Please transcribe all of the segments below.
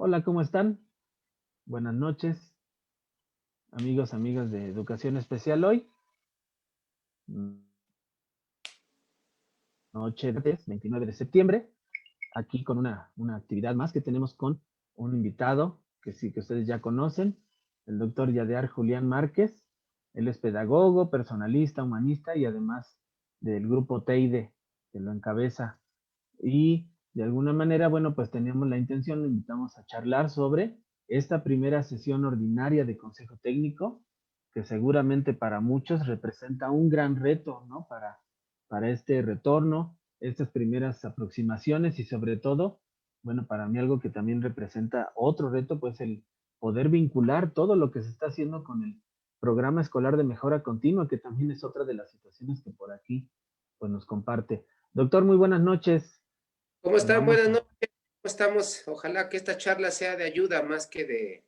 Hola, ¿cómo están? Buenas noches, amigos, amigas de Educación Especial hoy. Noche de 29 de septiembre, aquí con una actividad más que tenemos con un invitado que sí que ustedes ya conocen, el doctor Yadear Julián Márquez. Él es pedagogo, personalista, humanista y además del grupo TEIDE, que lo encabeza. Y de alguna manera, bueno, pues teníamos la intención, lo invitamos a charlar sobre esta primera sesión ordinaria de Consejo Técnico, que seguramente para muchos representa un gran reto, ¿no? Para este retorno, estas primeras aproximaciones y sobre todo, bueno, para mí algo que también representa otro reto, pues el poder vincular todo lo que se está haciendo con el programa escolar de mejora continua, que también es otra de las situaciones que por aquí, pues nos comparte. Doctor, muy buenas noches. ¿Cómo Pues están? vamos Buenas a... noches. ¿Cómo estamos? Ojalá que esta charla sea de ayuda más que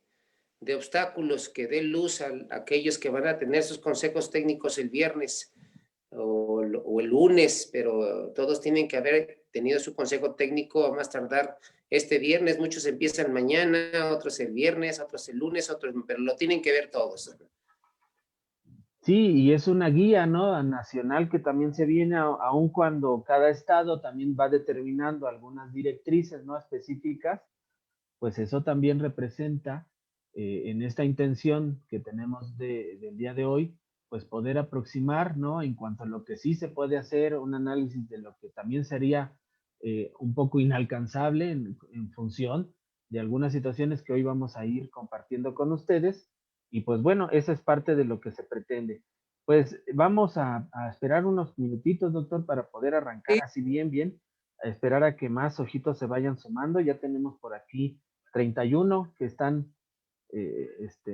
de obstáculos, que dé luz a aquellos que van a tener sus consejos técnicos el viernes o el lunes, pero todos tienen que haber tenido su consejo técnico a más tardar este viernes. Muchos empiezan mañana, otros el viernes, otros el lunes, otros, pero lo tienen que ver todos. Sí, y es una guía, ¿no? Nacional que también se viene, aun cuando cada estado también va determinando algunas directrices, ¿no? Específicas, pues eso también representa en esta intención que tenemos del día de hoy, pues poder aproximar, ¿no? En cuanto a lo que sí se puede hacer, un análisis de lo que también sería un poco inalcanzable en función de algunas situaciones que hoy vamos a ir compartiendo con ustedes. Y pues bueno, esa es parte de lo que se pretende. Pues vamos a esperar unos minutitos, doctor, para poder arrancar Sí, así bien, a esperar a que más ojitos se vayan sumando. Ya tenemos por aquí 31 que están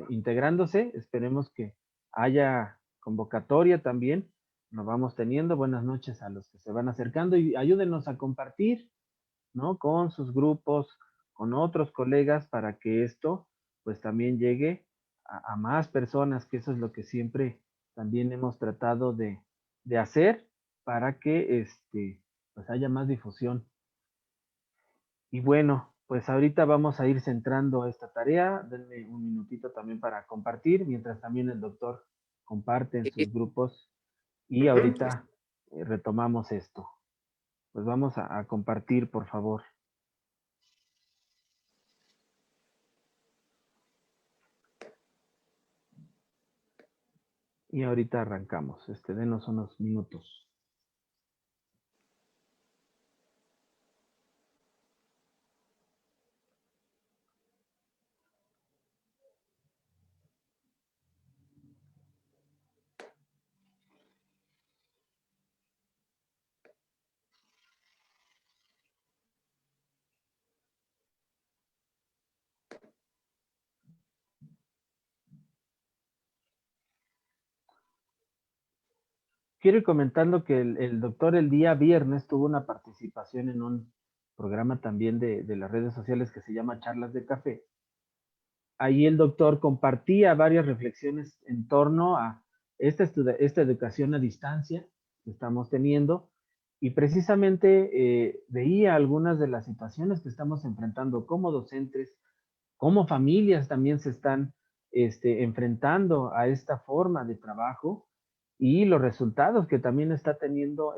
integrándose. Esperemos que haya convocatoria también. Nos vamos teniendo. Buenas noches a los que se van acercando y ayúdenos a compartir, ¿no? Con sus grupos, con otros colegas para que esto pues también llegue a más personas, que eso es lo que siempre también hemos tratado de hacer para que pues haya más difusión. Y bueno, pues ahorita vamos a ir centrando esta tarea. Denme un minutito también para compartir, mientras también el doctor comparte en sí. sus grupos y Ujú. ahorita retomamos esto. Pues vamos a compartir, por favor. Y ahorita arrancamos. Denos unos minutos. Quiero ir comentando que el doctor el día viernes tuvo una participación en un programa también de las redes sociales que se llama Charlas de Café. Ahí el doctor compartía varias reflexiones en torno a esta educación a distancia que estamos teniendo y precisamente veía algunas de las situaciones que estamos enfrentando como docentes, como familias también se están enfrentando a esta forma de trabajo y los resultados que también está teniendo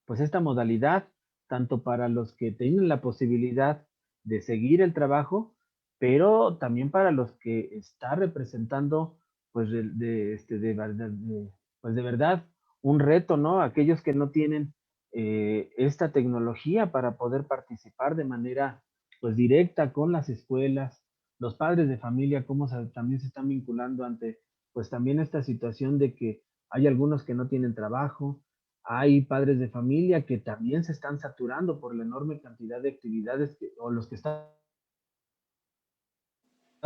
pues esta modalidad, tanto para los que tienen la posibilidad de seguir el trabajo, pero también para los que está representando, pues, pues de verdad, un reto, ¿no? Aquellos que no tienen esta tecnología para poder participar de manera, pues, directa con las escuelas, los padres de familia, cómo también se están vinculando ante, pues, también esta situación de que hay algunos que no tienen trabajo, hay padres de familia que también se están saturando por la enorme cantidad de actividades o los que están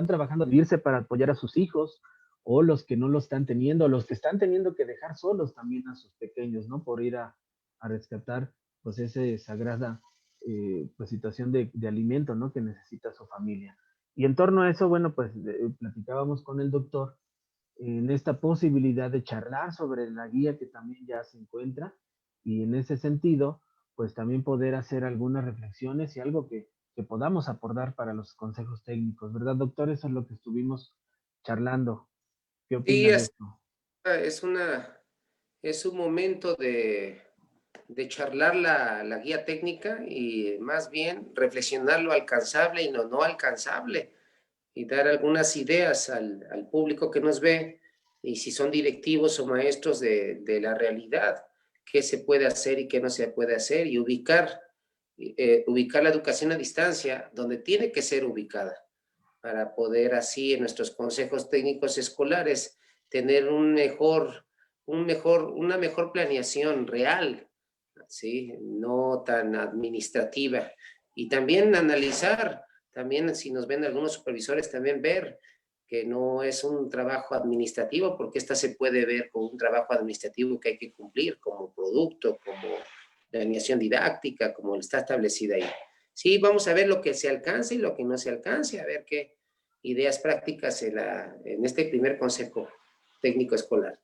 trabajando de irse para apoyar a sus hijos, o los que no lo están teniendo, o los que están teniendo que dejar solos también a sus pequeños, ¿no? Por ir a rescatar, pues, esa sagrada pues, situación de alimento, ¿no? Que necesita su familia. Y en torno a eso, bueno, pues platicábamos con el doctor en esta posibilidad de charlar sobre la guía que también ya se encuentra y en ese sentido, pues también poder hacer algunas reflexiones y algo que que podamos aportar para los consejos técnicos, ¿verdad, doctor? Eso es lo que estuvimos charlando. ¿Qué Sí, opina de esto? es es un momento de charlar la guía técnica y más bien reflexionar lo alcanzable y lo no alcanzable y dar algunas ideas al público que nos ve y si son directivos o maestros de la realidad, qué se puede hacer y qué no se puede hacer y ubicar la educación a distancia donde tiene que ser ubicada para poder así en nuestros consejos técnicos escolares tener una mejor planeación real, ¿sí? No tan administrativa. Y también analizar, también si nos ven algunos supervisores, también ver que no es un trabajo administrativo, porque esta se puede ver como un trabajo administrativo que hay que cumplir como producto, como planeación didáctica, como está establecida ahí. Sí, vamos a ver lo que se alcance y lo que no se alcance, a ver qué ideas prácticas en este primer consejo técnico escolar.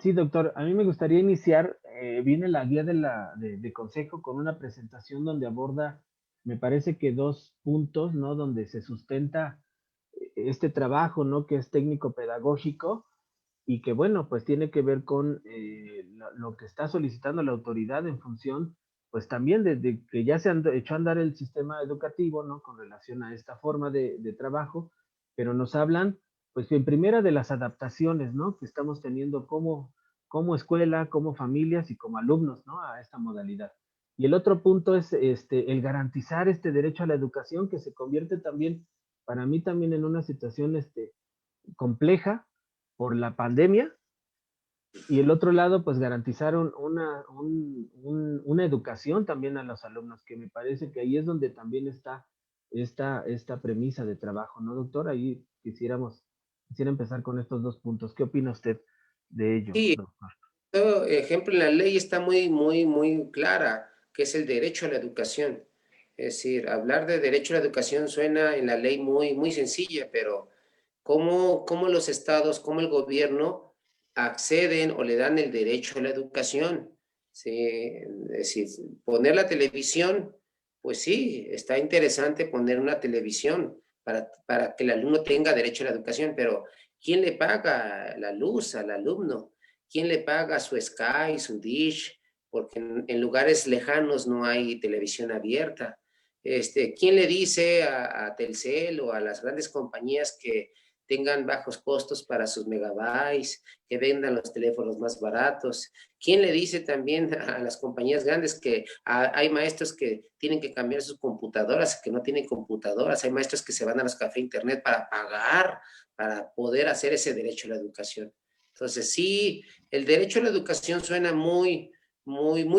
Sí, doctor, a mí me gustaría iniciar, viene la guía de consejo con una presentación donde aborda, me parece que dos puntos, ¿no? Donde se sustenta este trabajo, ¿no? Que es técnico pedagógico y que, bueno, pues tiene que ver con lo que está solicitando la autoridad en función, pues también de que ya se han hecho andar el sistema educativo, ¿no? Con relación a esta forma de trabajo, pero nos hablan, pues en primera de las adaptaciones, ¿no? Que estamos teniendo como escuela, como familias y como alumnos, ¿no? A esta modalidad. Y el otro punto es el garantizar este derecho a la educación que se convierte también, para mí también en una situación compleja por la pandemia, y el otro lado, pues garantizar una educación también a los alumnos, que me parece que ahí es donde también está esta premisa de trabajo, ¿no, doctor? Ahí quisiera empezar con estos dos puntos. ¿Qué opina usted de ello, Sí, doctor? todo ejemplo en la ley está muy clara, que es el derecho a la educación. Es decir, hablar de derecho a la educación suena en la ley muy sencilla, pero ¿cómo los estados, cómo el gobierno acceden o le dan el derecho a la educación? Sí, es decir, poner la televisión, pues sí, está interesante poner una televisión para que el alumno tenga derecho a la educación, pero ¿quién le paga la luz al alumno? ¿Quién le paga su Sky, su Dish? Porque en lugares lejanos no hay televisión abierta. ¿Quién le dice a Telcel o a las grandes compañías que tengan bajos costos para sus megabytes, que vendan los teléfonos más baratos? ¿Quién le dice también a las compañías grandes que hay maestros que tienen que cambiar sus computadoras, que no tienen computadoras? Hay maestros que se van a los cafés internet para pagar, para poder hacer ese derecho a la educación. Entonces, sí, el derecho a la educación suena muy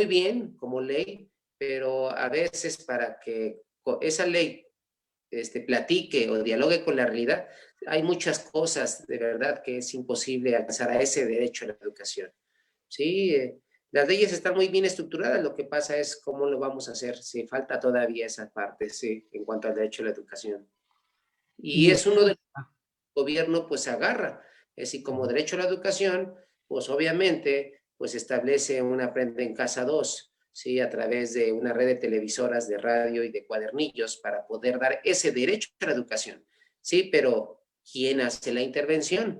bien como ley, pero a veces para que esa ley platique o dialogue con la realidad, hay muchas cosas de verdad que es imposible alcanzar a ese derecho a la educación. Sí, las leyes están muy bien estructuradas, lo que pasa es cómo lo vamos a hacer. Sí, falta todavía esa parte, sí, en cuanto al derecho a la educación. Y Y es uno del ustedes, gobierno pues agarra. Es decir, como derecho a la educación, pues obviamente pues establece un Aprende en Casa 2, ¿sí? A través de una red de televisoras, de radio y de cuadernillos para poder dar ese derecho a la educación. Sí, pero ¿quién hace la intervención?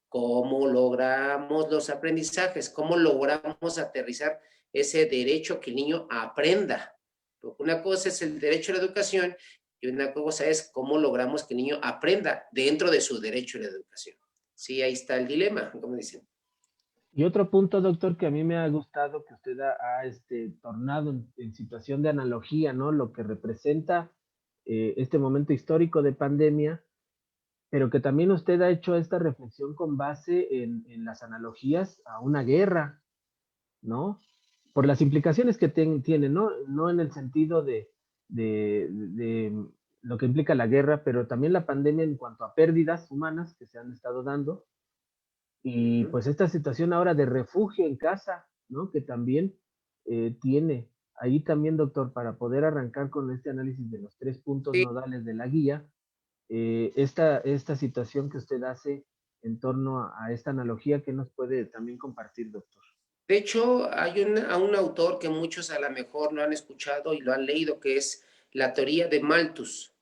¿Cómo logramos los aprendizajes? ¿Cómo logramos aterrizar ese derecho que el niño aprenda? Porque una cosa es el derecho a la educación y una cosa es cómo logramos que el niño aprenda dentro de su derecho a la educación. Sí, ahí está el dilema, como dicen. y otro punto, doctor, que a mí me ha gustado que usted tornado en situación de analogía, ¿no? Lo que representa este momento histórico de pandemia, pero que también usted ha hecho esta reflexión con base en las analogías a una guerra, ¿no? Por las implicaciones que tiene, ¿no? No en el sentido de lo que implica la guerra, pero también la pandemia en cuanto a pérdidas humanas que se han estado dando, y pues esta situación ahora de refugio en casa, ¿no? Que también tiene. Ahí también, doctor, para poder arrancar con este análisis de los tres puntos Sí, nodales de la guía, esta situación que usted hace en torno a esta analogía que nos puede también compartir, doctor. de hecho, hay un autor que muchos a lo mejor lo han escuchado y lo han leído, que es la teoría de Malthus.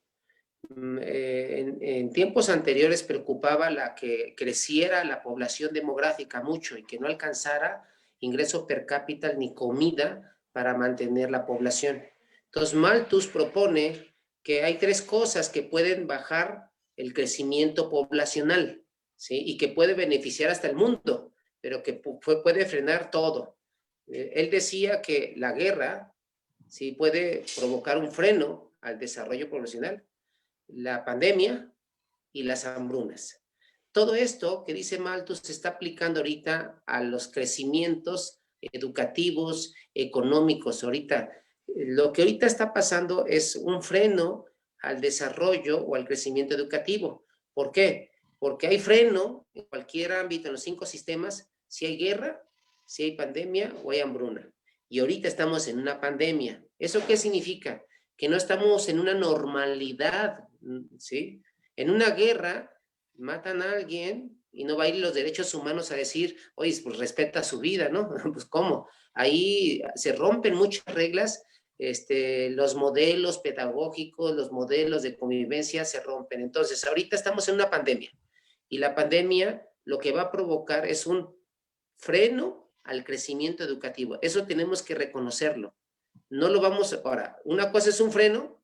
En tiempos anteriores preocupaba la que creciera la población demográfica mucho y que no alcanzara ingreso per cápita ni comida para mantener la población. Entonces, Malthus propone que hay tres cosas que pueden bajar el crecimiento poblacional, ¿sí? Y que puede beneficiar hasta el mundo, pero que puede frenar todo. Él decía que la guerra, ¿sí?, puede provocar un freno al desarrollo poblacional, la pandemia y las hambrunas. Todo esto que dice Malthus se está aplicando ahorita a los crecimientos educativos, económicos. Ahorita, lo que ahorita está pasando es un freno al desarrollo o al crecimiento educativo. ¿Por qué? Porque hay freno en cualquier ámbito, en los 5 sistemas, si hay guerra, si hay pandemia o hay hambruna. Y ahorita estamos en una pandemia. ¿Eso qué significa? Que no estamos en una normalidad, ¿sí? En una guerra matan a alguien y no va a ir los derechos humanos a decir, oye, pues respeta su vida, ¿no? Pues ¿cómo? Ahí se rompen muchas reglas, los modelos pedagógicos, los modelos de convivencia se rompen. Entonces, ahorita estamos en una pandemia y la pandemia lo que va a provocar es un freno al crecimiento educativo. Eso tenemos que reconocerlo. No lo vamos a... Ahora, una cosa es un freno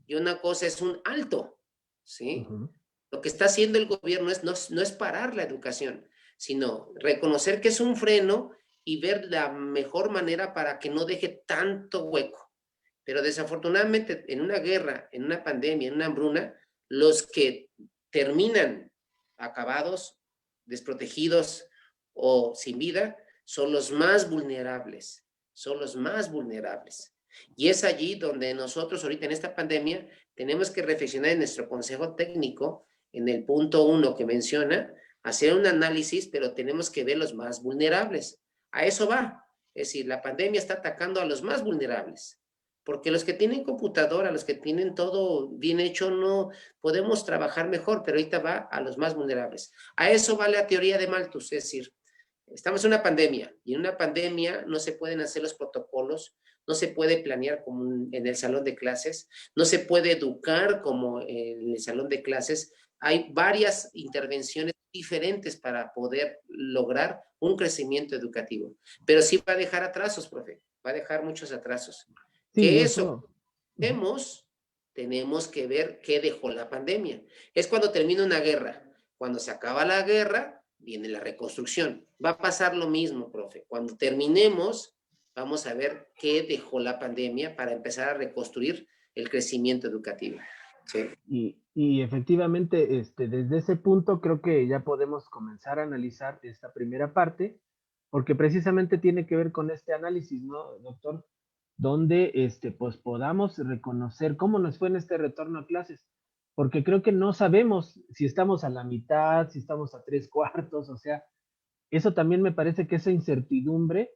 y una cosa es un alto, ¿sí? Lo que está haciendo el gobierno no es parar la educación, sino reconocer que es un freno y ver la mejor manera para que no deje tanto hueco. Pero desafortunadamente en una guerra, en una pandemia, en una hambruna, los que terminan acabados, desprotegidos o sin vida, son los más vulnerables, son los más vulnerables. Y es allí donde nosotros ahorita en esta pandemia tenemos que reflexionar en nuestro consejo técnico, en el punto 1 que menciona, hacer un análisis, pero tenemos que ver los más vulnerables. A eso va. Es decir, la pandemia está atacando a los más vulnerables. Porque los que tienen computadora, los que tienen todo bien hecho, no podemos trabajar mejor, pero ahorita va a los más vulnerables. A eso va la teoría de Malthus, es decir, estamos en una pandemia y en una pandemia no se pueden hacer los protocolos, no se puede planear como en el salón de clases, no se puede educar como en el salón de clases. Hay varias intervenciones diferentes para poder lograr un crecimiento educativo, pero sí va a dejar atrasos, profe, va a dejar muchos atrasos. Sí, Que eso eso. tenemos que ver qué dejó la pandemia. Es cuando termina una guerra. Cuando se acaba la guerra, viene la reconstrucción. Va a pasar lo mismo, profe. Cuando terminemos, vamos a ver qué dejó la pandemia para empezar a reconstruir el crecimiento educativo. Sí. Y efectivamente, desde ese punto creo que ya podemos comenzar a analizar esta primera parte, porque precisamente tiene que ver con este análisis, ¿no, doctor? Donde pues podamos reconocer cómo nos fue en este retorno a clases, porque creo que no sabemos si estamos a la mitad, si estamos a 3/4, o sea, eso también me parece que esa incertidumbre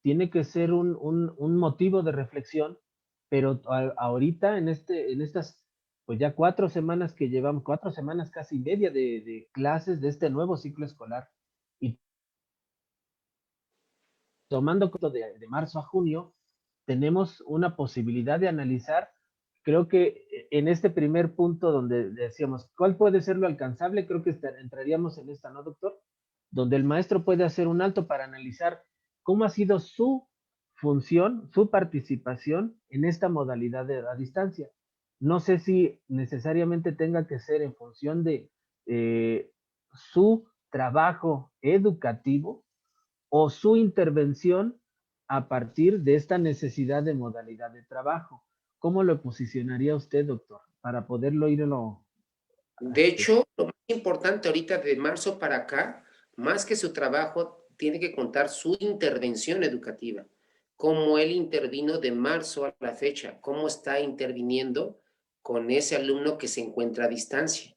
tiene que ser un motivo de reflexión, pero ahorita en estas, pues ya 4 semanas que llevamos, 4 semanas casi media de clases de este nuevo ciclo escolar, y tomando de marzo a junio, tenemos una posibilidad de analizar, creo que en este primer punto donde decíamos, ¿cuál puede ser lo alcanzable? Creo que entraríamos en esta, ¿no, doctor? Donde el maestro puede hacer un alto para analizar cómo ha sido su función, su participación en esta modalidad de a distancia. No sé si necesariamente tenga que ser en función de su trabajo educativo o su intervención a partir de esta necesidad de modalidad de trabajo. ¿Cómo lo posicionaría usted, doctor, para poderlo irlo? De hecho, lo más importante ahorita de marzo para acá, más que su trabajo, tiene que contar su intervención educativa, cómo él intervino de marzo a la fecha, cómo está interviniendo con ese alumno que se encuentra a distancia.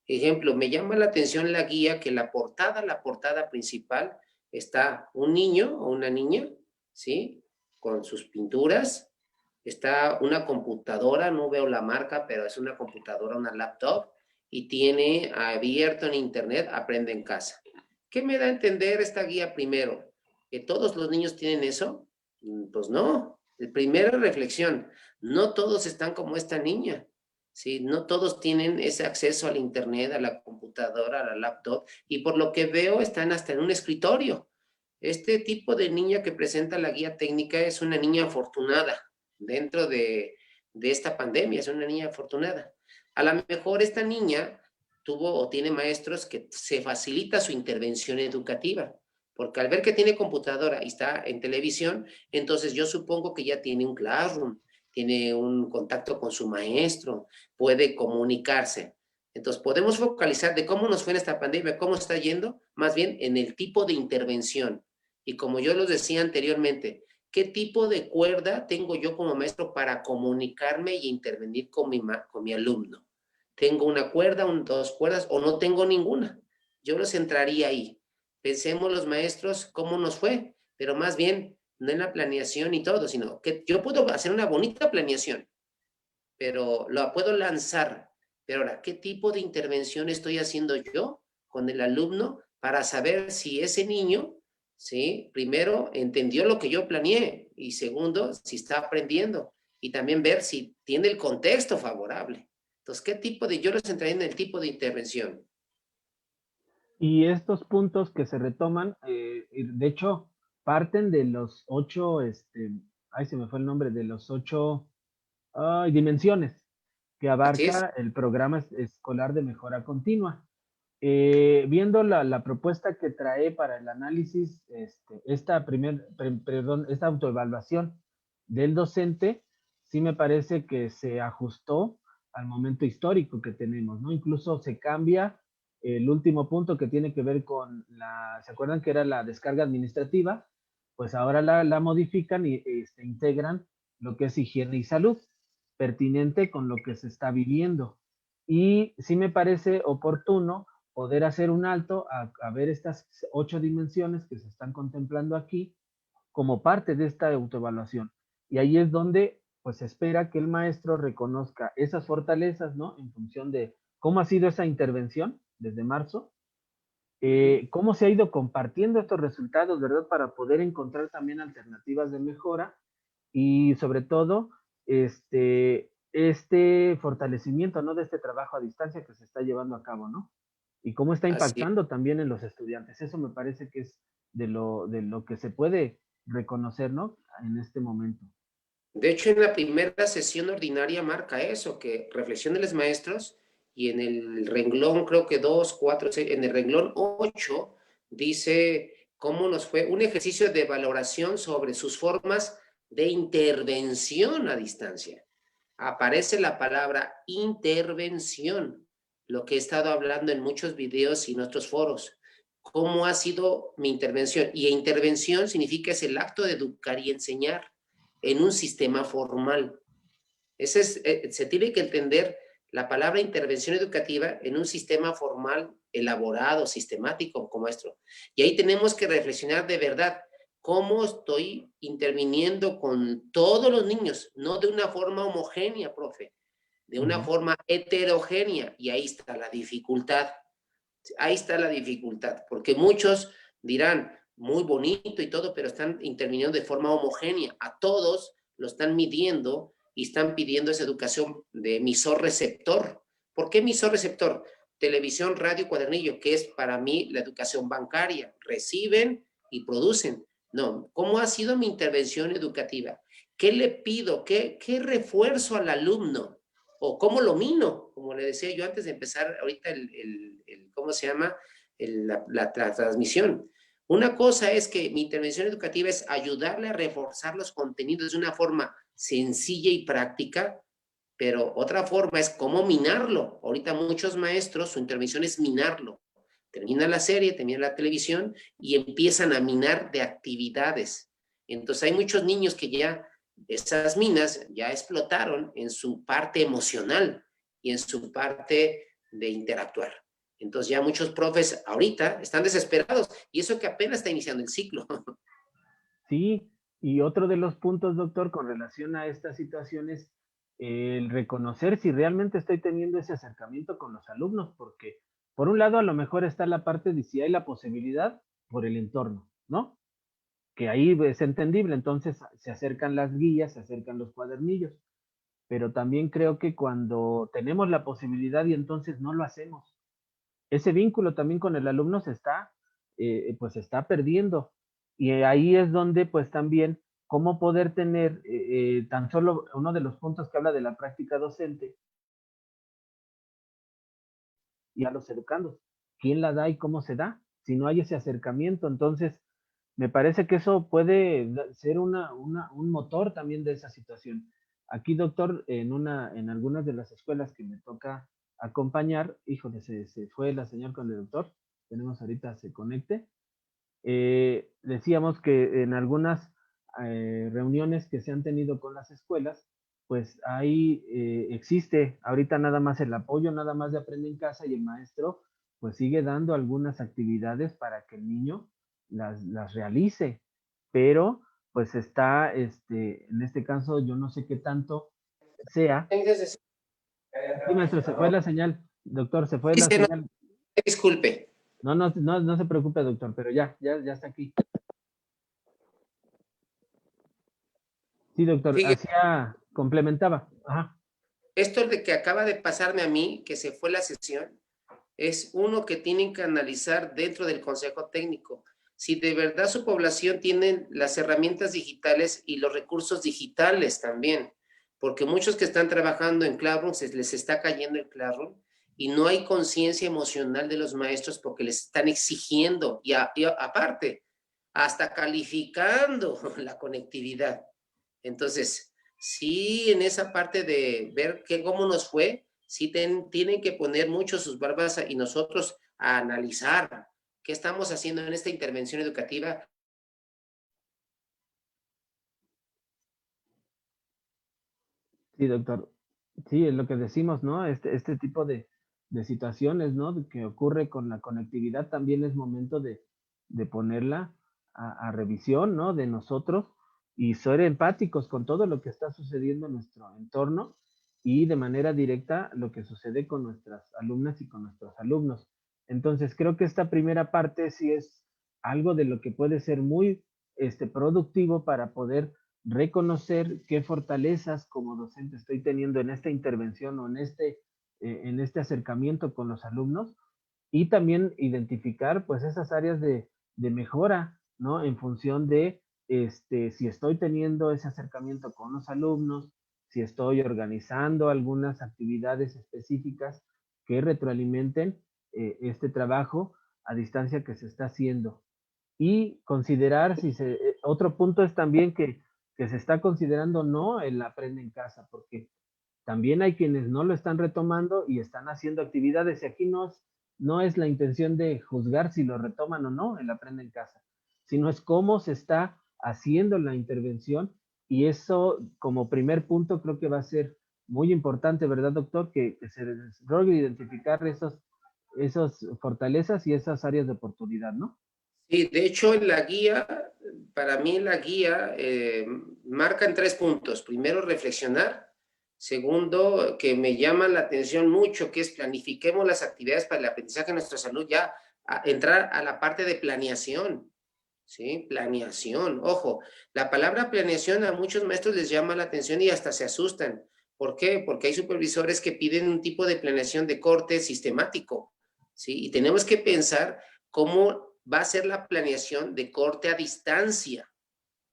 Ejemplo, me llama la atención la guía que la portada principal, está un niño o una niña, ¿sí? Con sus pinturas, está una computadora, no veo la marca, pero es una computadora, una laptop, y tiene abierto en internet Aprende en Casa. ¿Qué me da a entender esta guía primero? ¿Que todos los niños tienen eso? Pues no. Primera reflexión, no todos están como esta niña, ¿sí? No todos tienen ese acceso al internet, a la computadora, a la laptop, y por lo que veo están hasta en un escritorio. Este tipo de niña que presenta la guía técnica es una niña afortunada dentro de esta pandemia, es una niña afortunada. A lo mejor esta niña tuvo o tiene maestros que se facilita su intervención educativa, porque al ver que tiene computadora y está en televisión, entonces yo supongo que ya tiene un classroom, tiene un contacto con su maestro, puede comunicarse. Entonces podemos focalizar de cómo nos fue en esta pandemia, cómo está yendo, más bien en el tipo de intervención. Y como yo los decía anteriormente, ¿qué tipo de cuerda tengo yo como maestro para comunicarme y intervenir con mi alumno? ¿Tengo una cuerda, dos cuerdas o no tengo ninguna? Yo los entraría ahí. Pensemos los maestros cómo nos fue, pero más bien no en la planeación y todo, sino que yo puedo hacer una bonita planeación, pero la puedo lanzar. Pero ahora, ¿qué tipo de intervención estoy haciendo yo con el alumno para saber si ese niño, ¿sí? Primero, entendió lo que yo planeé y segundo, si está aprendiendo y también ver si tiene el contexto favorable. Entonces, yo los entraría en el tipo de intervención. Y estos puntos que se retoman, de hecho, parten de los 8, ay, se me fue el nombre, de los 8 dimensiones que Así es. abarca el programa escolar de mejora continua. Viendo la propuesta que trae para el análisis, esta autoevaluación del docente, sí me parece que se ajustó al momento histórico que tenemos, ¿no? Incluso se cambia el último punto que tiene que ver con ¿se acuerdan que era la descarga administrativa? Pues ahora la modifican y integran lo que es higiene y salud, pertinente con lo que se está viviendo. Y sí me parece oportuno poder hacer un alto a ver estas 8 dimensiones que se están contemplando aquí como parte de esta autoevaluación. Y ahí es donde pues se espera que el maestro reconozca esas fortalezas, ¿no? En función de cómo ha sido esa intervención desde marzo, cómo se ha ido compartiendo estos resultados, ¿verdad? Para poder encontrar también alternativas de mejora y sobre todo este fortalecimiento, ¿no? De este trabajo a distancia que se está llevando a cabo, ¿no? Y cómo está Así. impactando también en los estudiantes. Eso me parece que es de lo que se puede reconocer, ¿no? En este momento. De hecho, en la primera sesión ordinaria marca eso, que reflexión de los maestros, y en el renglón, creo que 2, 4, 6, en el renglón 8, dice cómo nos fue un ejercicio de valoración sobre sus formas de intervención a distancia. Aparece la palabra intervención, lo que he estado hablando en muchos videos y en otros foros. ¿Cómo ha sido mi intervención? Y intervención significa es el acto de educar y enseñar en un sistema formal. Se tiene que entender la palabra intervención educativa en un sistema formal, elaborado, sistemático como esto. Y ahí tenemos que reflexionar de verdad cómo estoy interviniendo con todos los niños, no de una forma homogénea, profe, de una forma heterogénea. Y ahí está la dificultad. Ahí está la dificultad, porque muchos dirán, muy bonito y todo, pero están interviniendo de forma homogénea. A todos lo están midiendo y están pidiendo esa educación de emisor-receptor. ¿Por qué emisor-receptor? Televisión, radio, cuadernillo, que es para mí la educación bancaria. Reciben y producen. No, ¿cómo ha sido mi intervención educativa? ¿Qué le pido? ¿Qué refuerzo al alumno? ¿O cómo lo mino? Como le decía yo antes de empezar ahorita ¿cómo se llama? La transmisión. Una cosa es que mi intervención educativa es ayudarle a reforzar los contenidos de una forma sencilla y práctica, pero otra forma es cómo minarlo. Ahorita muchos maestros, su intervención es minarlo. Termina la serie, termina la televisión y empiezan a minar de actividades. Entonces hay muchos niños que ya esas minas ya explotaron en su parte emocional y en su parte de interactuar. Entonces ya muchos profes ahorita están desesperados y eso que apenas está iniciando el ciclo. Sí, y otro de los puntos, doctor, con relación a estas situaciones, el reconocer si realmente estoy teniendo ese acercamiento con los alumnos, porque por un lado a lo mejor está la parte de si hay la posibilidad por el entorno, ¿no? que ahí es entendible, entonces se acercan las guías, se acercan los cuadernillos, pero también creo que cuando tenemos la posibilidad y entonces no lo hacemos, ese vínculo también con el alumno se está, pues se está perdiendo. Y ahí es donde pues también cómo poder tener tan solo uno de los puntos que habla de la práctica docente y a los educandos. ¿Quién la da y cómo se da? Si no hay ese acercamiento, entonces me parece que eso puede ser un motor también de esa situación. Aquí, doctor, en algunas de las escuelas que me toca acompañar, híjole, se fue la señal con el doctor, tenemos ahorita se conecte. Decíamos que en algunas reuniones que se han tenido con las escuelas, pues ahí existe ahorita nada más el apoyo, nada más de Aprende en Casa y el maestro pues sigue dando algunas actividades para que el niño las realice, pero pues está, en este caso yo no sé qué tanto sea. Sí, maestro, se fue la señal, doctor, se fue la Dice, no, señal. disculpe. No se preocupe, doctor, pero ya está aquí. Sí, doctor, Fíjese, complementaba. Ajá. esto de que acaba de pasarme a mí, que se fue la sesión, es uno que tienen que analizar dentro del Consejo Técnico. Si de verdad su población tiene las herramientas digitales y los recursos digitales también, porque muchos que están trabajando en Classroom se les está cayendo el Classroom y no hay conciencia emocional de los maestros porque les están exigiendo y aparte, hasta calificando la conectividad. Entonces, sí, en esa parte de ver cómo nos fue, sí tienen que poner mucho sus barbas y nosotros a analizar qué estamos haciendo en esta intervención educativa. Sí, doctor. Sí, es lo que decimos, ¿no? Este tipo de situaciones, ¿no? Que ocurre con la conectividad, también es momento de ponerla a revisión, ¿no? De nosotros y ser empáticos con todo lo que está sucediendo en nuestro entorno y de manera directa lo que sucede con nuestras alumnas y con nuestros alumnos. Entonces, creo que esta primera parte sí es algo de lo que puede ser muy productivo para poder reconocer qué fortalezas como docente estoy teniendo en esta intervención o en este acercamiento con los alumnos y también identificar pues esas áreas de mejora, ¿no? En función de si estoy teniendo ese acercamiento con los alumnos, si estoy organizando algunas actividades específicas que retroalimenten este trabajo a distancia que se está haciendo y considerar si otro punto es también que se está considerando no el aprende en casa, porque también hay quienes no lo están retomando y están haciendo actividades y aquí no es la intención de juzgar si lo retoman o no el aprende en casa, sino es cómo se está haciendo la intervención y eso como primer punto creo que va a ser muy importante, ¿verdad, doctor? Que se logre identificar esos fortalezas y esas áreas de oportunidad, ¿no? Sí, de hecho, en la guía, para mí la guía marca en 3 puntos. Primero, reflexionar. Segundo, que me llama la atención mucho, que es planifiquemos las actividades para el aprendizaje de nuestra salud, ya entrar a la parte de planeación. ¿Sí? Planeación. Ojo, la palabra planeación a muchos maestros les llama la atención y hasta se asustan. ¿Por qué? Porque hay supervisores que piden un tipo de planeación de corte sistemático, ¿sí? Y tenemos que pensar cómo va a ser la planeación de corte a distancia,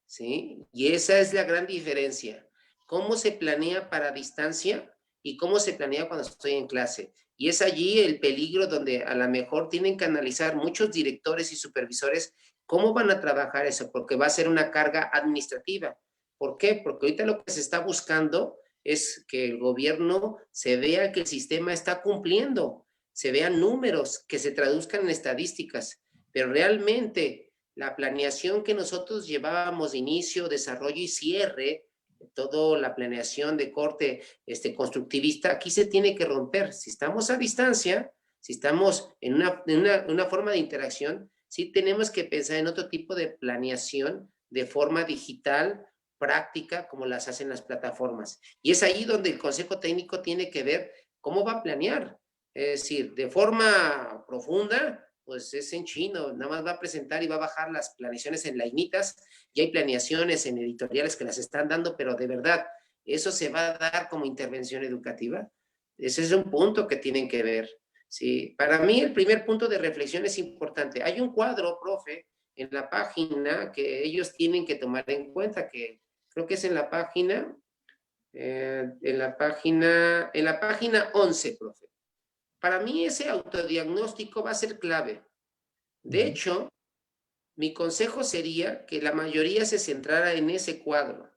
¿sí? Y esa es la gran diferencia. ¿Cómo se planea para distancia y cómo se planea cuando estoy en clase? Y es allí el peligro donde a lo mejor tienen que analizar muchos directores y supervisores cómo van a trabajar eso, porque va a ser una carga administrativa. ¿Por qué? Porque ahorita lo que se está buscando es que el gobierno se vea que el sistema está cumpliendo, se vean números que se traduzcan en estadísticas, pero realmente la planeación que nosotros llevábamos de inicio, desarrollo y cierre, toda la planeación de corte constructivista, aquí se tiene que romper. Si estamos a distancia, si estamos en una forma de interacción, sí tenemos que pensar en otro tipo de planeación de forma digital, práctica, como las hacen las plataformas. Y es ahí donde el Consejo Técnico tiene que ver cómo va a planear. Es decir, de forma profunda, pues es en chino, nada más va a presentar y va a bajar las planeaciones en lainitas, y hay planeaciones en editoriales que las están dando, pero de verdad, ¿eso se va a dar como intervención educativa? Ese es un punto que tienen que ver. Sí, para mí el primer punto de reflexión es importante. Hay un cuadro, profe, en la página que ellos tienen que tomar en cuenta, que creo que es en la página, en la página 11, profe. Para mí ese autodiagnóstico va a ser clave. De hecho, mi consejo sería que la mayoría se centrara en ese cuadro,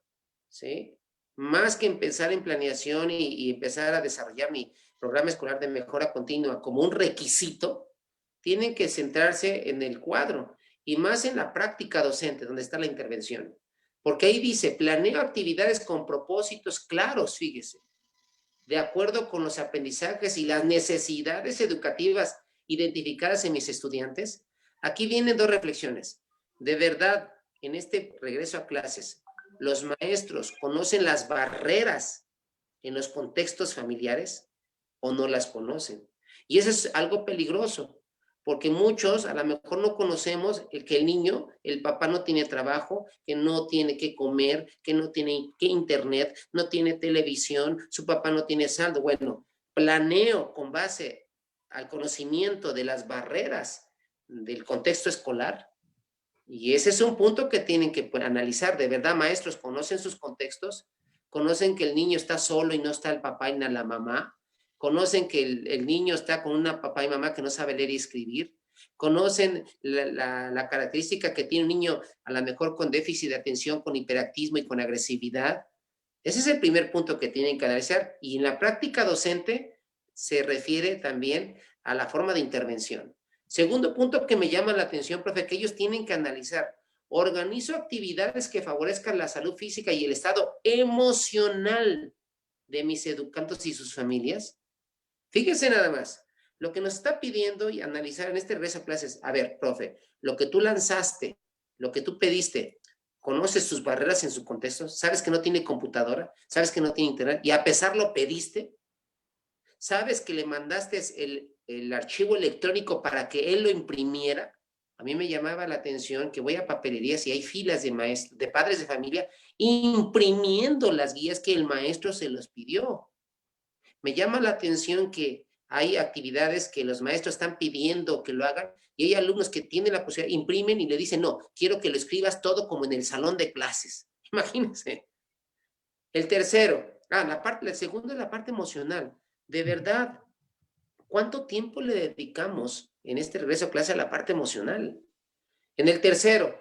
¿sí? Más que empezar en planeación y empezar a desarrollar mi programa escolar de mejora continua como un requisito, tienen que centrarse en el cuadro y más en la práctica docente, donde está la intervención. Porque ahí dice, planeo actividades con propósitos claros, fíjese, de acuerdo con los aprendizajes y las necesidades educativas identificadas en mis estudiantes. Aquí vienen dos reflexiones. De verdad, en este regreso a clases, ¿los maestros conocen las barreras en los contextos familiares o no las conocen? Y eso es algo peligroso, porque muchos a lo mejor no conocemos que el niño, el papá no tiene trabajo, que no tiene que comer, que no tiene que internet, no tiene televisión, su papá no tiene saldo. Bueno, planeo con base al conocimiento de las barreras del contexto escolar. Y ese es un punto que tienen que analizar. De verdad, maestros, ¿conocen sus contextos? ¿Conocen que el niño está solo y no está el papá y no la mamá? ¿Conocen que el niño está con una papá y mamá que no sabe leer y escribir? ¿Conocen la característica que tiene un niño a lo mejor con déficit de atención, con hiperactivismo y con agresividad? Ese es el primer punto que tienen que analizar. Y en la práctica docente se refiere también a la forma de intervención. Segundo punto que me llama la atención, profe, que ellos tienen que analizar. Organizo actividades que favorezcan la salud física y el estado emocional de mis educandos y sus familias. Fíjense nada más, lo que nos está pidiendo y analizar en este regreso a clases, a ver, profe, lo que tú lanzaste, lo que tú pediste, ¿conoces sus barreras en su contexto? ¿Sabes que no tiene computadora? ¿Sabes que no tiene internet? Y a pesar lo pediste. ¿Sabes que le mandaste el archivo electrónico para que él lo imprimiera? A mí me llamaba la atención que voy a papelerías y hay filas de maestros, de padres de familia, imprimiendo las guías que el maestro se los pidió. Me llama la atención que hay actividades que los maestros están pidiendo que lo hagan y hay alumnos que tienen la posibilidad, imprimen y le dicen, no, quiero que lo escribas todo como en el salón de clases. Imagínense. El tercero, el segundo es la parte emocional. De verdad, ¿cuánto tiempo le dedicamos en este regreso a clase a la parte emocional? En el tercero,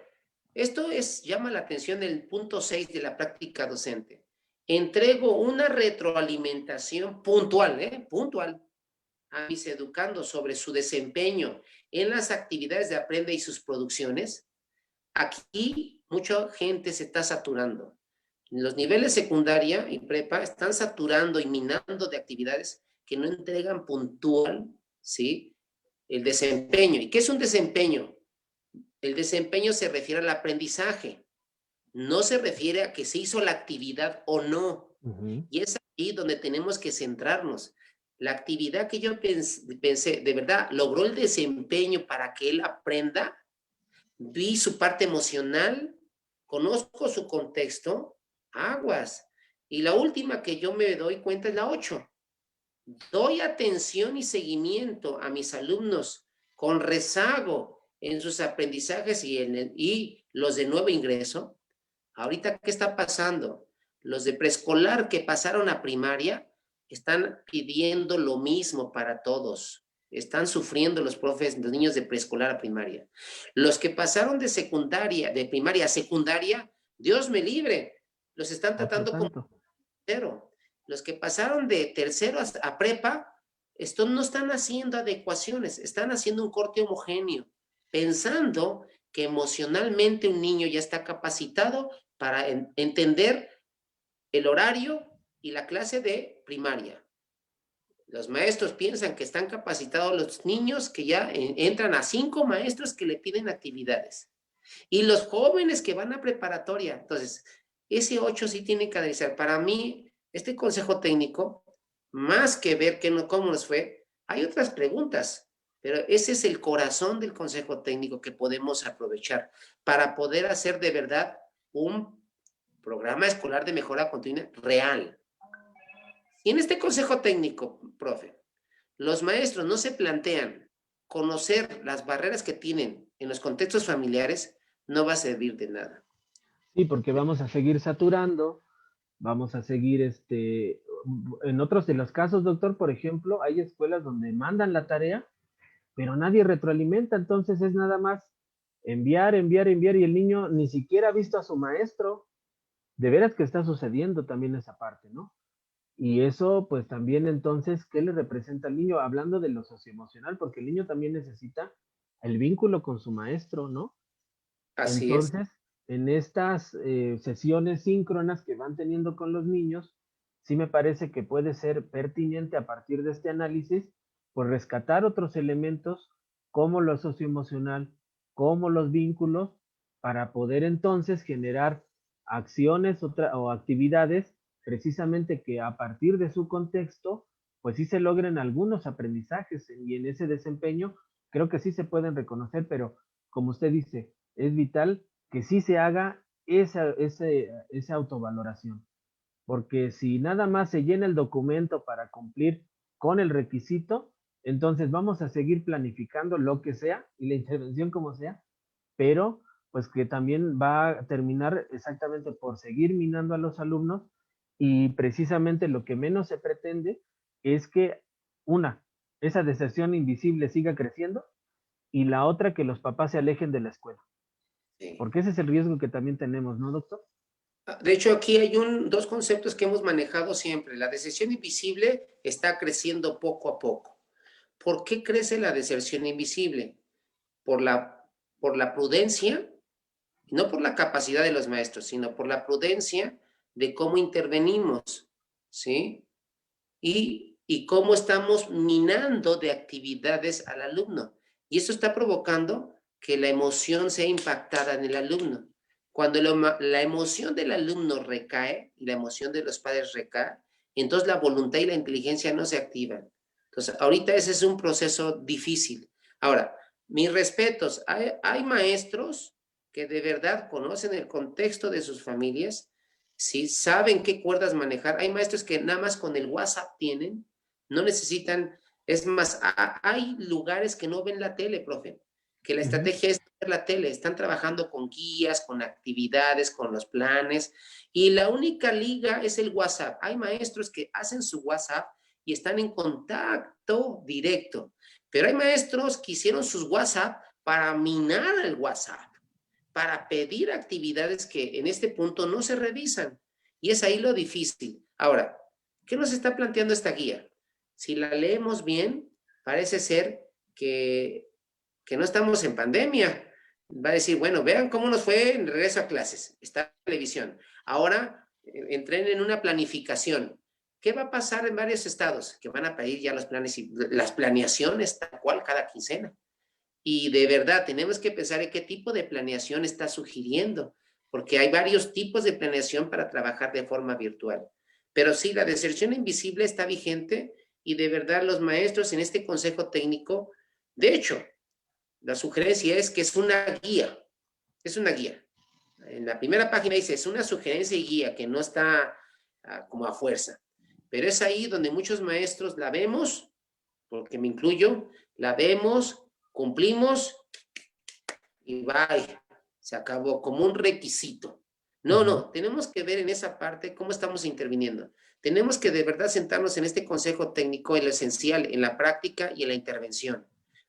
llama la atención el punto 6 de la práctica docente. Entrego una retroalimentación puntual, puntual, a mis educandos sobre su desempeño en las actividades de aprende y sus producciones. Aquí mucha gente se está saturando. Los niveles secundaria y prepa están saturando y minando de actividades que no entregan puntual, ¿sí? El desempeño. ¿Y qué es un desempeño? El desempeño se refiere al aprendizaje, no se refiere a que se hizo la actividad o no. Y es ahí donde tenemos que centrarnos. La actividad que yo pensé, de verdad, logró el desempeño para que él aprenda. Vi su parte emocional, conozco su contexto, aguas. Y la última que yo me doy cuenta es la 8. Doy atención y seguimiento a mis alumnos con rezago en sus aprendizajes y los de nuevo ingreso. Ahorita, ¿qué está pasando? Los de preescolar que pasaron a primaria están pidiendo lo mismo para todos. Están sufriendo los profes, los niños de preescolar a primaria. Los que pasaron de secundaria, de primaria a secundaria, Dios me libre, los están tratando como tercero. Los que pasaron de tercero a prepa, esto no están haciendo adecuaciones, están haciendo un corte homogéneo, pensando que emocionalmente un niño ya está capacitado para entender el horario y la clase de primaria. Los maestros piensan que están capacitados los niños que ya entran a 5 maestros que le piden actividades. Y los jóvenes que van a preparatoria. Entonces, ese 8 sí tiene que analizar. Para mí, este consejo técnico, más que ver cómo nos fue, hay otras preguntas. Pero ese es el corazón del consejo técnico que podemos aprovechar para poder hacer de verdad un programa escolar de mejora continua real. Y en este consejo técnico, profe, los maestros no se plantean conocer las barreras que tienen en los contextos familiares, no va a servir de nada. Sí, porque vamos a seguir saturando, vamos a seguir, en otros de los casos, doctor, por ejemplo, hay escuelas donde mandan la tarea, pero nadie retroalimenta, entonces es nada más enviar, enviar, enviar, y el niño ni siquiera ha visto a su maestro. De veras que está sucediendo también esa parte, ¿no? Y eso, pues también entonces, ¿qué le representa al niño? Hablando de lo socioemocional, porque el niño también necesita el vínculo con su maestro, ¿no? Así es. Entonces, en estas sesiones síncronas que van teniendo con los niños, sí me parece que puede ser pertinente a partir de este análisis, pues rescatar otros elementos como lo socioemocional, como los vínculos, para poder entonces generar acciones o actividades precisamente que a partir de su contexto, pues sí se logren algunos aprendizajes y en ese desempeño creo que sí se pueden reconocer, pero como usted dice, es vital que sí se haga esa autovaloración, porque si nada más se llena el documento para cumplir con el requisito, entonces vamos a seguir planificando lo que sea y la intervención como sea, pero pues que también va a terminar exactamente por seguir minando a los alumnos y precisamente lo que menos se pretende es que una, esa deserción invisible siga creciendo y la otra que los papás se alejen de la escuela. Sí. Porque ese es el riesgo que también tenemos, ¿no, doctor? De hecho, aquí hay dos conceptos que hemos manejado siempre. La deserción invisible está creciendo poco a poco. ¿Por qué crece la deserción invisible? Por por la prudencia, no por la capacidad de los maestros, sino por la prudencia de cómo intervenimos, ¿sí? Y cómo estamos minando de actividades al alumno. Y eso está provocando que la emoción sea impactada en el alumno. Cuando la emoción del alumno recae y la emoción de los padres recae, entonces la voluntad y la inteligencia no se activan. Entonces, ahorita ese es un proceso difícil. Ahora, mis respetos, hay maestros que de verdad conocen el contexto de sus familias, si saben qué cuerdas manejar. Hay maestros que nada más con el WhatsApp tienen, no necesitan, es más, hay lugares que no ven la tele, profe, que la Ujú. estrategia es ver la tele, están trabajando con guías, con actividades, con los planes, y la única liga es el WhatsApp. Hay maestros que hacen su WhatsApp y están en contacto directo, pero hay maestros que hicieron sus WhatsApp para minar el WhatsApp, para pedir actividades que en este punto no se revisan. Y es ahí lo difícil. Ahora, ¿qué nos está planteando esta guía? Si la leemos bien, parece ser que no estamos en pandemia. Va a decir, bueno, vean cómo nos fue en regreso a clases. Está en televisión. Ahora entren en una planificación. ¿Qué va a pasar en varios estados? Que van a pedir ya los planes y las planeaciones tal cual cada quincena. Y de verdad, tenemos que pensar en qué tipo de planeación está sugiriendo, porque hay varios tipos de planeación para trabajar de forma virtual. Pero sí, la deserción invisible está vigente y de verdad los maestros en este consejo técnico, de hecho, la sugerencia es que es una guía, es una guía. En la primera página dice, es una sugerencia y guía que no está como a fuerza. Pero es ahí donde muchos maestros la vemos, porque me incluyo, la vemos, cumplimos y bye, se acabó como un requisito. No, Ujú. no, tenemos que ver en esa parte cómo estamos interviniendo. Tenemos que de verdad sentarnos en este consejo técnico en lo esencial, en la práctica y en la intervención,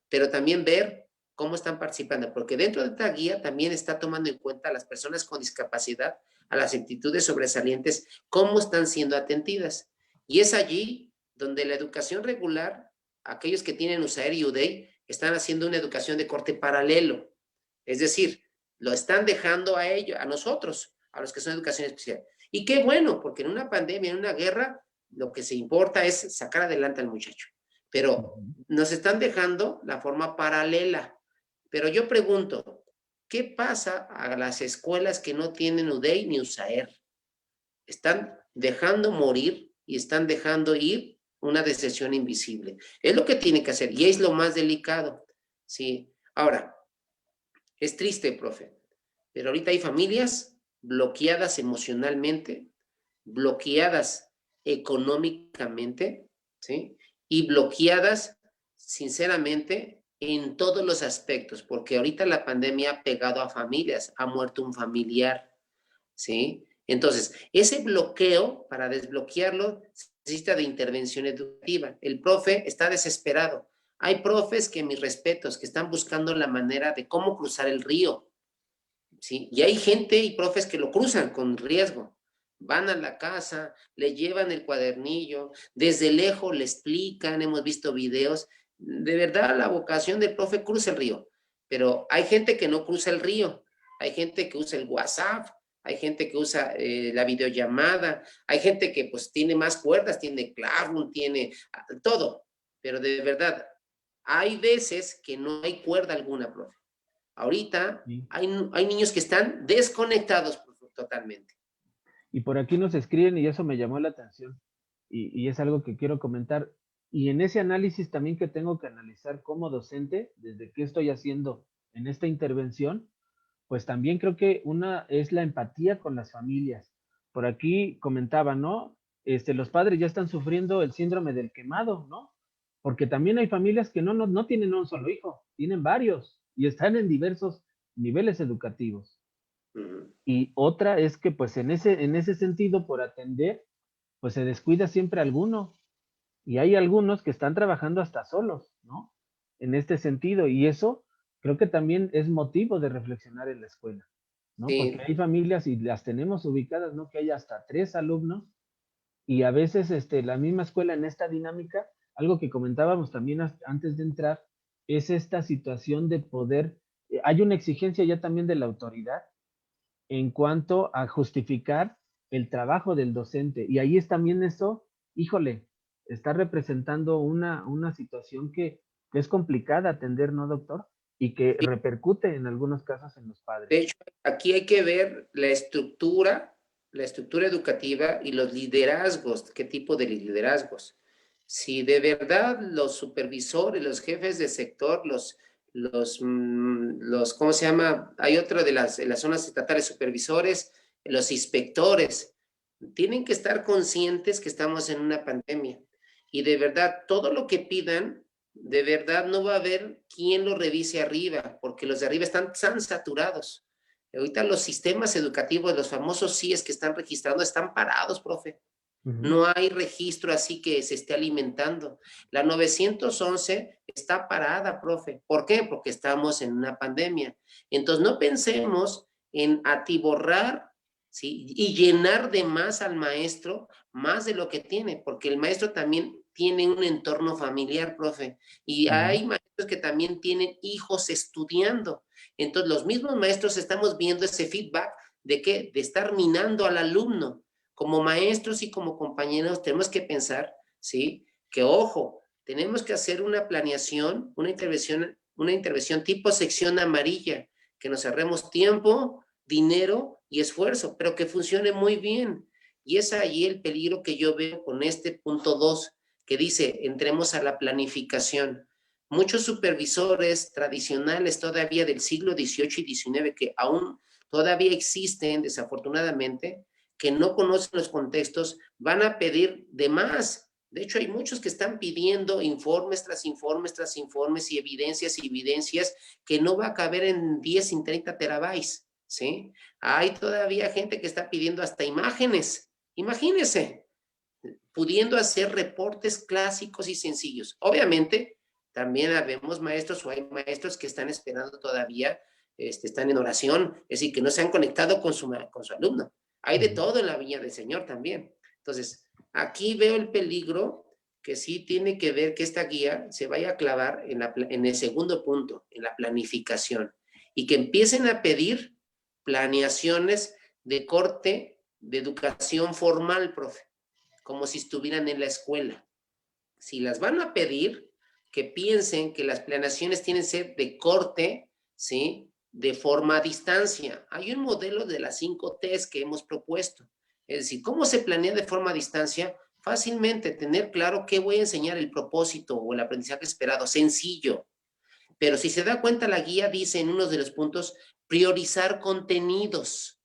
pero también ver cómo están participando, porque dentro de esta guía también está tomando en cuenta a las personas con discapacidad, a las actitudes sobresalientes, cómo están siendo atendidas. Y es allí donde la educación regular, aquellos que tienen USAER y UDEI, están haciendo una educación de corte paralelo. Es decir, lo están dejando a ellos, a nosotros, a los que son educación especial. Y qué bueno, porque en una pandemia, en una guerra, lo que se importa es sacar adelante al muchacho. Pero Ujú. nos están dejando la forma paralela. Pero yo pregunto, ¿qué pasa a las escuelas que no tienen UDEI ni USAER? Están dejando morir y están dejando ir una deserción invisible. Es lo que tiene que hacer y es lo más delicado, ¿sí? Ahora, es triste, profe, pero ahorita hay familias bloqueadas emocionalmente, bloqueadas económicamente, ¿sí? Y bloqueadas, sinceramente, en todos los aspectos, porque ahorita la pandemia ha pegado a familias, ha muerto un familiar, ¿sí? Entonces, ese bloqueo, para desbloquearlo, necesita de intervención educativa. El profe está desesperado. Hay profes que, mis respetos, que están buscando la manera de cómo cruzar el río, ¿sí? Y hay gente y profes que lo cruzan con riesgo. Van a la casa, le llevan el cuadernillo, desde lejos le explican, hemos visto videos. De verdad, la vocación del profe cruza el río, pero hay gente que no cruza el río, hay gente que usa el WhatsApp, hay gente que usa la videollamada, hay gente que pues tiene más cuerdas, tiene Classroom, tiene todo, pero de verdad, hay veces que no hay cuerda alguna, profe. Ahorita Sí. hay niños que están desconectados totalmente. Y por aquí nos escriben y eso me llamó la atención y es algo que quiero comentar. Y en ese análisis también que tengo que analizar como docente, desde qué estoy haciendo en esta intervención, pues también creo que una es la empatía con las familias. Por aquí comentaba, ¿no? Los padres ya están sufriendo el síndrome del quemado, ¿no? Porque también hay familias que no tienen un solo hijo, tienen varios y están en diversos niveles educativos. Y otra es que pues en ese sentido, por atender, pues se descuida siempre alguno. Y hay algunos que están trabajando hasta solos, ¿no? En este sentido. Y eso creo que también es motivo de reflexionar en la escuela, ¿no? Porque Sí, hay familias y las tenemos ubicadas, ¿no? Que hay hasta 3 alumnos y a veces la misma escuela en esta dinámica, algo que comentábamos también antes de entrar, es esta situación de poder, hay una exigencia ya también de la autoridad en cuanto a justificar el trabajo del docente. Y ahí es también eso, híjole, está representando una situación que es complicada atender, ¿no, doctor? Y que sí. repercute en algunos casos en los padres. De hecho, aquí hay que ver la estructura educativa y los liderazgos, qué tipo de liderazgos. Si de verdad los supervisores, los jefes de sector, ¿cómo se llama? Hay otro de las zonas estatales, supervisores, los inspectores, tienen que estar conscientes que estamos en una pandemia. Y de verdad, todo lo que pidan, de verdad no va a haber quien lo revise arriba, porque los de arriba están tan saturados. Ahorita los sistemas educativos, los famosos CIES que están registrando, están parados, profe. Ujú. No hay registro así que se esté alimentando. La 911 está parada, profe. ¿Por qué? Porque estamos en una pandemia. Entonces, no pensemos en atiborrar, ¿sí? Y llenar de más al maestro, más de lo que tiene, porque el maestro también tiene un entorno familiar, profe. Y Ujú. hay maestros que también tienen hijos estudiando. Entonces, los mismos maestros estamos viendo ese feedback de que de estar minando al alumno. Como maestros y como compañeros tenemos que pensar, ¿sí? Que ojo, tenemos que hacer una planeación, una intervención tipo sección amarilla, que nos ahorremos tiempo, dinero y esfuerzo, pero que funcione muy bien. Y es ahí el peligro que yo veo con este punto 2, que dice, entremos a la planificación. Muchos supervisores tradicionales todavía del siglo XVIII y XIX, que aún todavía existen, desafortunadamente, que no conocen los contextos, van a pedir de más. De hecho, hay muchos que están pidiendo informes tras informes tras informes y evidencias que no va a caber en 10 y 30 terabytes, ¿sí? Hay todavía gente que está pidiendo hasta imágenes. Imagínense, pudiendo hacer reportes clásicos y sencillos. Obviamente, también habemos maestros o hay maestros que están esperando todavía, están en oración, es decir, que no se han conectado con su alumno. Hay de Ujú. todo en la viña del Señor también. Entonces, aquí veo el peligro que sí tiene que ver que esta guía se vaya a clavar en el segundo punto, en la planificación, y que empiecen a pedir planeaciones de corte de educación formal, profe, como si estuvieran en la escuela. Si las van a pedir, que piensen que las planeaciones tienen que ser de corte, ¿sí? De forma a distancia. Hay un modelo de las 5 T's que hemos propuesto. Es decir, ¿cómo se planea de forma a distancia? fácilmente tener claro qué voy a enseñar, el propósito o el aprendizaje esperado, sencillo. Pero si se da cuenta, la guía dice en uno de los puntos, priorizar contenidos.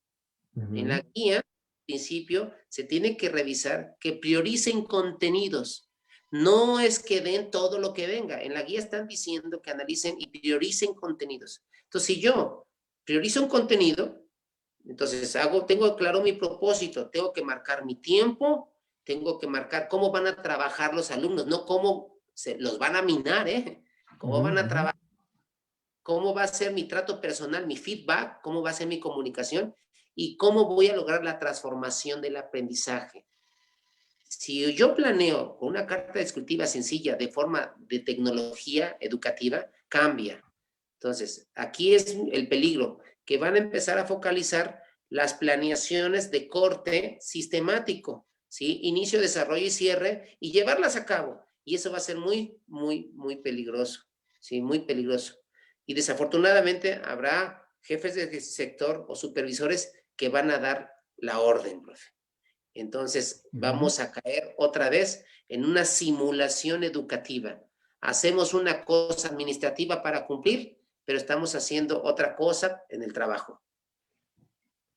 En la guía, al principio, se tiene que revisar que prioricen contenidos. No es que den todo lo que venga. En la guía están diciendo que analicen y prioricen contenidos. Entonces, si yo priorizo un contenido, entonces tengo claro mi propósito, tengo que marcar mi tiempo, tengo que marcar cómo van a trabajar los alumnos, no cómo se los van a minar, cómo van a trabajar, cómo va a ser mi trato personal, mi feedback, cómo va a ser mi comunicación y cómo voy a lograr la transformación del aprendizaje. Si yo planeo con una carta descriptiva sencilla de forma de tecnología educativa, cambia. Entonces, aquí es el peligro, que van a empezar a focalizar las planeaciones de corte sistemático, ¿sí? Inicio, desarrollo y cierre, y llevarlas a cabo. Y eso va a ser muy, muy, muy peligroso, ¿sí? Muy peligroso. Y desafortunadamente habrá jefes de sector o supervisores que van a dar la orden, profe. Entonces, vamos a caer otra vez en una simulación educativa. Hacemos una cosa administrativa para cumplir, pero estamos haciendo otra cosa en el trabajo.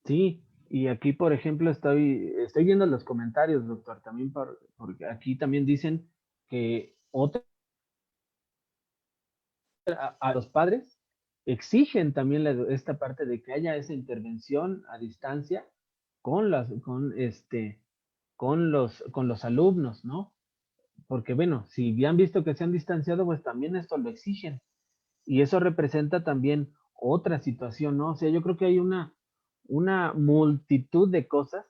Sí, y aquí, por ejemplo, estoy viendo los comentarios, doctor, también porque aquí también dicen que a los padres exigen también esta parte de que haya esa intervención a distancia con los alumnos, ¿no? Porque bueno, si ya han visto que se han distanciado, pues también esto lo exigen. Y eso representa también otra situación, ¿no? O sea, yo creo que hay una multitud de cosas,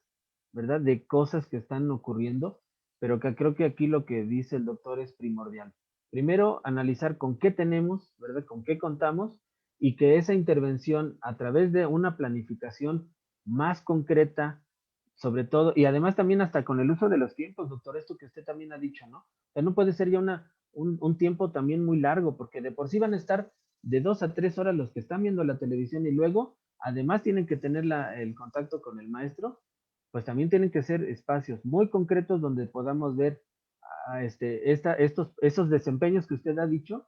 ¿verdad? De cosas que están ocurriendo, pero que creo que aquí lo que dice el doctor es primordial. Primero, analizar con qué tenemos, ¿verdad? Con qué contamos y que esa intervención a través de una planificación más concreta, sobre todo, y además también hasta con el uso de los tiempos, doctor, esto que usted también ha dicho, ¿no? O sea, no puede ser ya un tiempo también muy largo, porque de por sí van a estar de 2 a 3 horas los que están viendo la televisión y luego, además, tienen que tener el contacto con el maestro, pues también tienen que ser espacios muy concretos donde podamos ver esos desempeños que usted ha dicho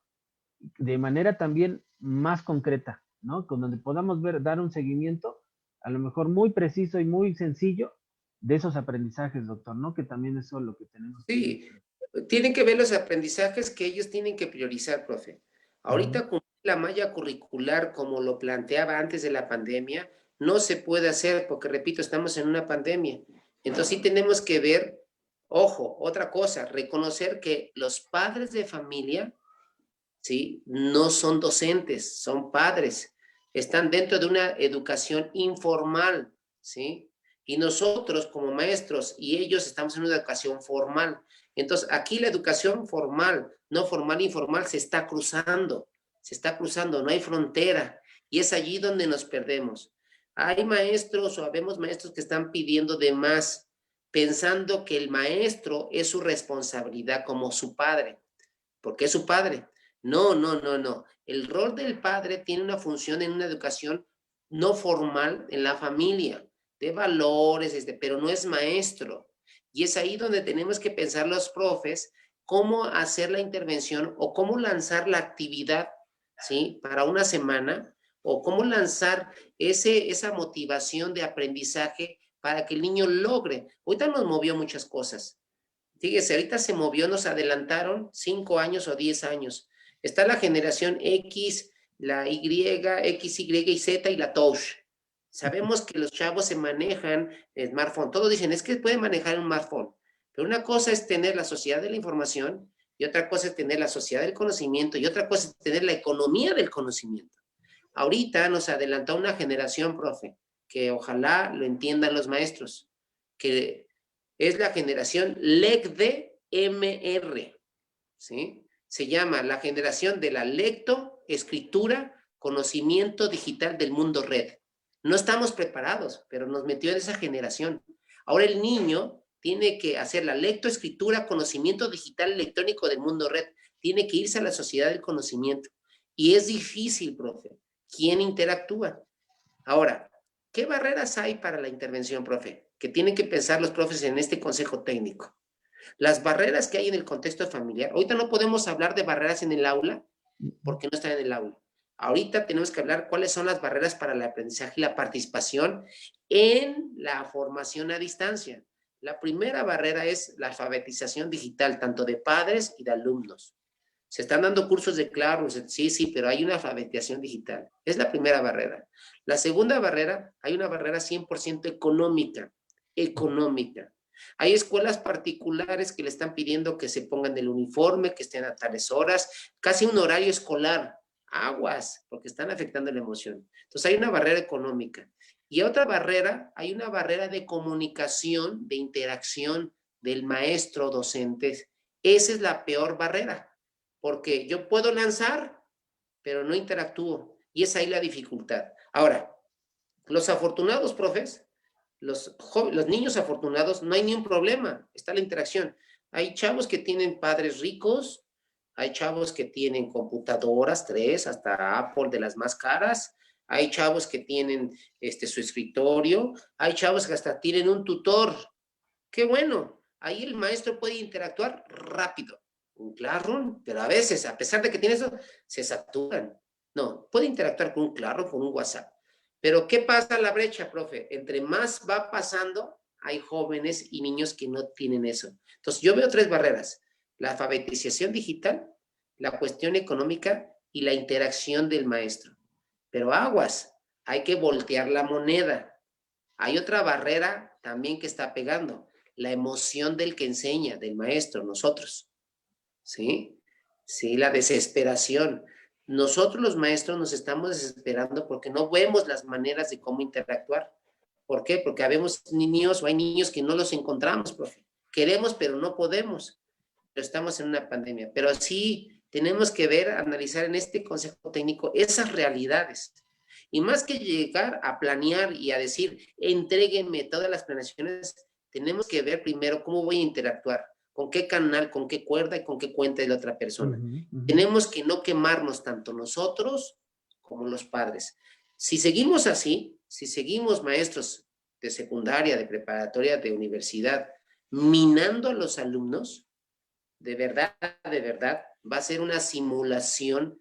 de manera también más concreta, ¿no? Con donde podamos ver, dar un seguimiento, a lo mejor muy preciso y muy sencillo de esos aprendizajes, doctor, ¿no? Que también eso es lo que tenemos. Sí, tienen que ver los aprendizajes que ellos tienen que priorizar, profe. Ahorita cumplir la malla curricular como lo planteaba antes de la pandemia, no se puede hacer porque, repito, estamos en una pandemia. Entonces sí tenemos que ver, ojo, otra cosa, reconocer que los padres de familia, ¿sí? No son docentes, son padres. Están dentro de una educación informal, ¿sí? Y nosotros como maestros y ellos estamos en una educación formal. Entonces, aquí la educación formal, no formal, informal, se está cruzando, no hay frontera. Y es allí donde nos perdemos. Hay maestros o habemos maestros que están pidiendo de más, pensando que el maestro es su responsabilidad como su padre, porque es su padre. No, no, no, no. El rol del padre tiene una función en una educación no formal en la familia, de valores, pero no es maestro. Y es ahí donde tenemos que pensar los profes cómo hacer la intervención o cómo lanzar la actividad, ¿sí? Para una semana o cómo lanzar esa motivación de aprendizaje para que el niño logre. Ahorita nos movió muchas cosas. Fíjese, ahorita se movió, nos adelantaron 5 años o 10 años. Está la generación X, la Y, X, Y y Z y la Touch. Sabemos que los chavos se manejan smartphone. Todos dicen, es que pueden manejar un smartphone. Pero una cosa es tener la sociedad de la información y otra cosa es tener la sociedad del conocimiento y otra cosa es tener la economía del conocimiento. Ahorita nos adelantó una generación, profe, que ojalá lo entiendan los maestros, que es la generación LECD-MR, ¿sí? Se llama la generación de la lectoescritura, conocimiento digital del mundo red. No estamos preparados, pero nos metió en esa generación. Ahora el niño tiene que hacer la lectoescritura, conocimiento digital electrónico del mundo red. Tiene que irse a la sociedad del conocimiento. Y es difícil, profe. ¿Quién interactúa? Ahora, ¿qué barreras hay para la intervención, profe? Que tienen que pensar los profes en este consejo técnico. Las barreras que hay en el contexto familiar, ahorita no podemos hablar de barreras en el aula porque no están en el aula. Ahorita tenemos que hablar cuáles son las barreras para el aprendizaje y la participación en la formación a distancia. La primera barrera es la alfabetización digital, tanto de padres y de alumnos. Se están dando cursos de Claro, sí, pero hay una alfabetización digital. Es la primera barrera. La segunda barrera, hay una barrera 100% económica. Hay escuelas particulares que le están pidiendo que se pongan el uniforme, que estén a tales horas, casi un horario escolar. Aguas, porque están afectando la emoción. Entonces hay una barrera económica. Y otra barrera, hay una barrera de comunicación, de interacción del maestro docente. Esa es la peor barrera, porque yo puedo lanzar, pero no interactúo. Y es ahí la dificultad. Ahora, los afortunados, profes, los niños afortunados, no hay ni un problema, está la interacción. Hay chavos que tienen padres ricos, hay chavos que tienen computadoras, 3, hasta Apple de las más caras, hay chavos que tienen su escritorio, hay chavos que hasta tienen un tutor. ¡Qué bueno! Ahí el maestro puede interactuar rápido. Un Classroom, pero a veces, a pesar de que tiene eso, se saturan. No, puede interactuar con un Classroom, con un WhatsApp. Pero ¿qué pasa la brecha, profe? Entre más va pasando, hay jóvenes y niños que no tienen eso. Entonces, yo veo 3 barreras. La alfabetización digital, la cuestión económica y la interacción del maestro. Pero aguas, hay que voltear la moneda. Hay otra barrera también que está pegando, la emoción del que enseña, del maestro, nosotros. ¿Sí? Sí, la desesperación. Nosotros los maestros nos estamos desesperando porque no vemos las maneras de cómo interactuar. ¿Por qué? Porque habemos niños o hay niños que no los encontramos, profe. Queremos, pero no podemos. Pero estamos en una pandemia. Pero sí tenemos que ver, analizar en este consejo técnico esas realidades. Y más que llegar a planear y a decir, entréguenme todas las planeaciones, tenemos que ver primero cómo voy a interactuar, con qué canal, con qué cuerda y con qué cuenta de la otra persona. Tenemos que no quemarnos tanto nosotros como los padres. Si seguimos así, si seguimos maestros de secundaria, de preparatoria, de universidad, minando a los alumnos, de verdad, va a ser una simulación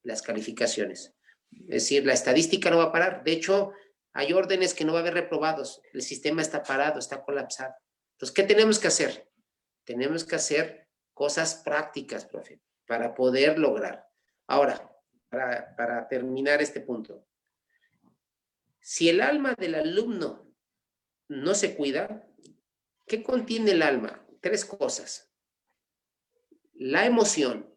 las calificaciones. Es decir, la estadística no va a parar. De hecho, hay órdenes que no va a haber reprobados. El sistema está parado, está colapsado. Entonces, ¿qué tenemos que hacer? Tenemos que hacer cosas prácticas, profe, para poder lograr. Ahora, para terminar este punto, si el alma del alumno no se cuida, ¿qué contiene el alma? 3 cosas. La emoción,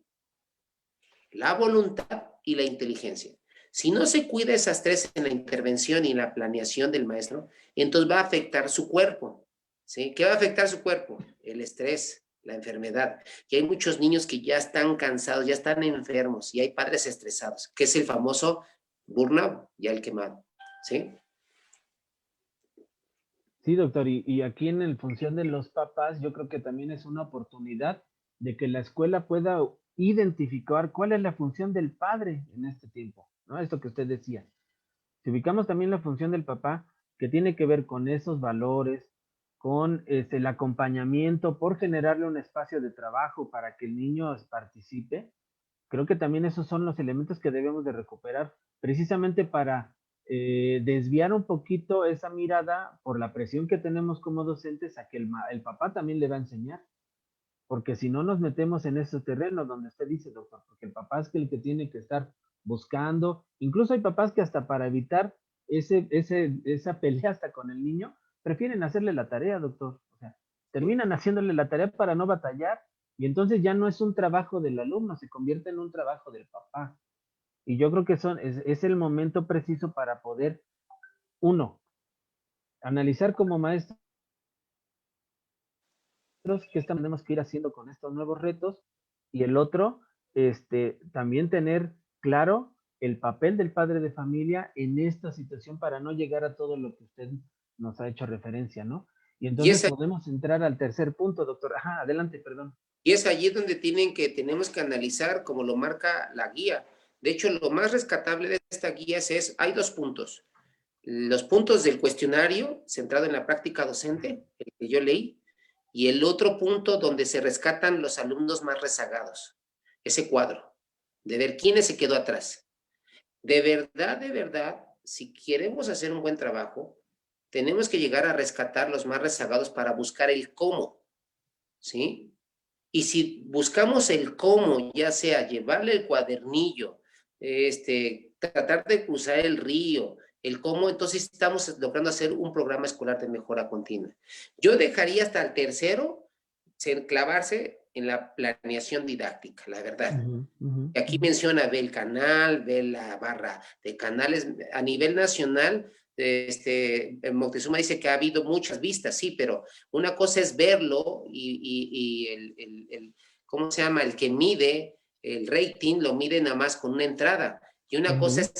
la voluntad y la inteligencia. Si no se cuida esas 3 en la intervención y en la planeación del maestro, entonces va a afectar su cuerpo. ¿Sí? ¿Qué va a afectar su cuerpo? El estrés, la enfermedad. Y hay muchos niños que ya están cansados, ya están enfermos y hay padres estresados, que es el famoso burnout, ya el quemado. ¿Sí? Sí, doctor, y aquí en función de los papás, yo creo que también es una oportunidad de que la escuela pueda identificar cuál es la función del padre en este tiempo, ¿no? Esto que usted decía. Si ubicamos también la función del papá, que tiene que ver con esos valores, con el acompañamiento, por generarle un espacio de trabajo para que el niño participe, creo que también esos son los elementos que debemos de recuperar, precisamente para desviar un poquito esa mirada por la presión que tenemos como docentes a que el papá también le va a enseñar. Porque si no nos metemos en ese terreno donde usted dice, doctor, porque el papá es el que tiene que estar buscando, incluso hay papás que hasta para evitar esa pelea hasta con el niño, prefieren hacerle la tarea, doctor. O sea, terminan haciéndole la tarea para no batallar y entonces ya no es un trabajo del alumno, se convierte en un trabajo del papá. Y yo creo que es el momento preciso para poder, uno, analizar como maestro qué tenemos que ir haciendo con estos nuevos retos y el otro, también tener claro el papel del padre de familia en esta situación para no llegar a todo lo que usted nos ha hecho referencia, ¿no? Y Y entonces es, podemos entrar al tercer punto, doctor. Ajá, adelante, perdón. y es allí donde tenemos que analizar como lo marca la guía. De hecho, lo más rescatable de esta guía hay 2 puntos. Los puntos del cuestionario centrado en la práctica docente, el que yo leí, y el otro punto donde se rescatan los alumnos más rezagados. Ese cuadro, de ver quiénes se quedó atrás. De verdad, si queremos hacer un buen trabajo, tenemos que llegar a rescatar los más rezagados para buscar el cómo, ¿sí? Y si buscamos el cómo, ya sea llevarle el cuadernillo, tratar de cruzar el río, el cómo, entonces estamos logrando hacer un programa escolar de mejora continua. Yo dejaría hasta el tercero clavarse en la planeación didáctica, la verdad. Aquí menciona, ve el canal, ve la barra de canales a nivel nacional. Moctezuma dice que ha habido muchas vistas, sí, pero una cosa es verlo y ¿cómo se llama? El que mide el rating lo mide nada más con una entrada. Y una cosa es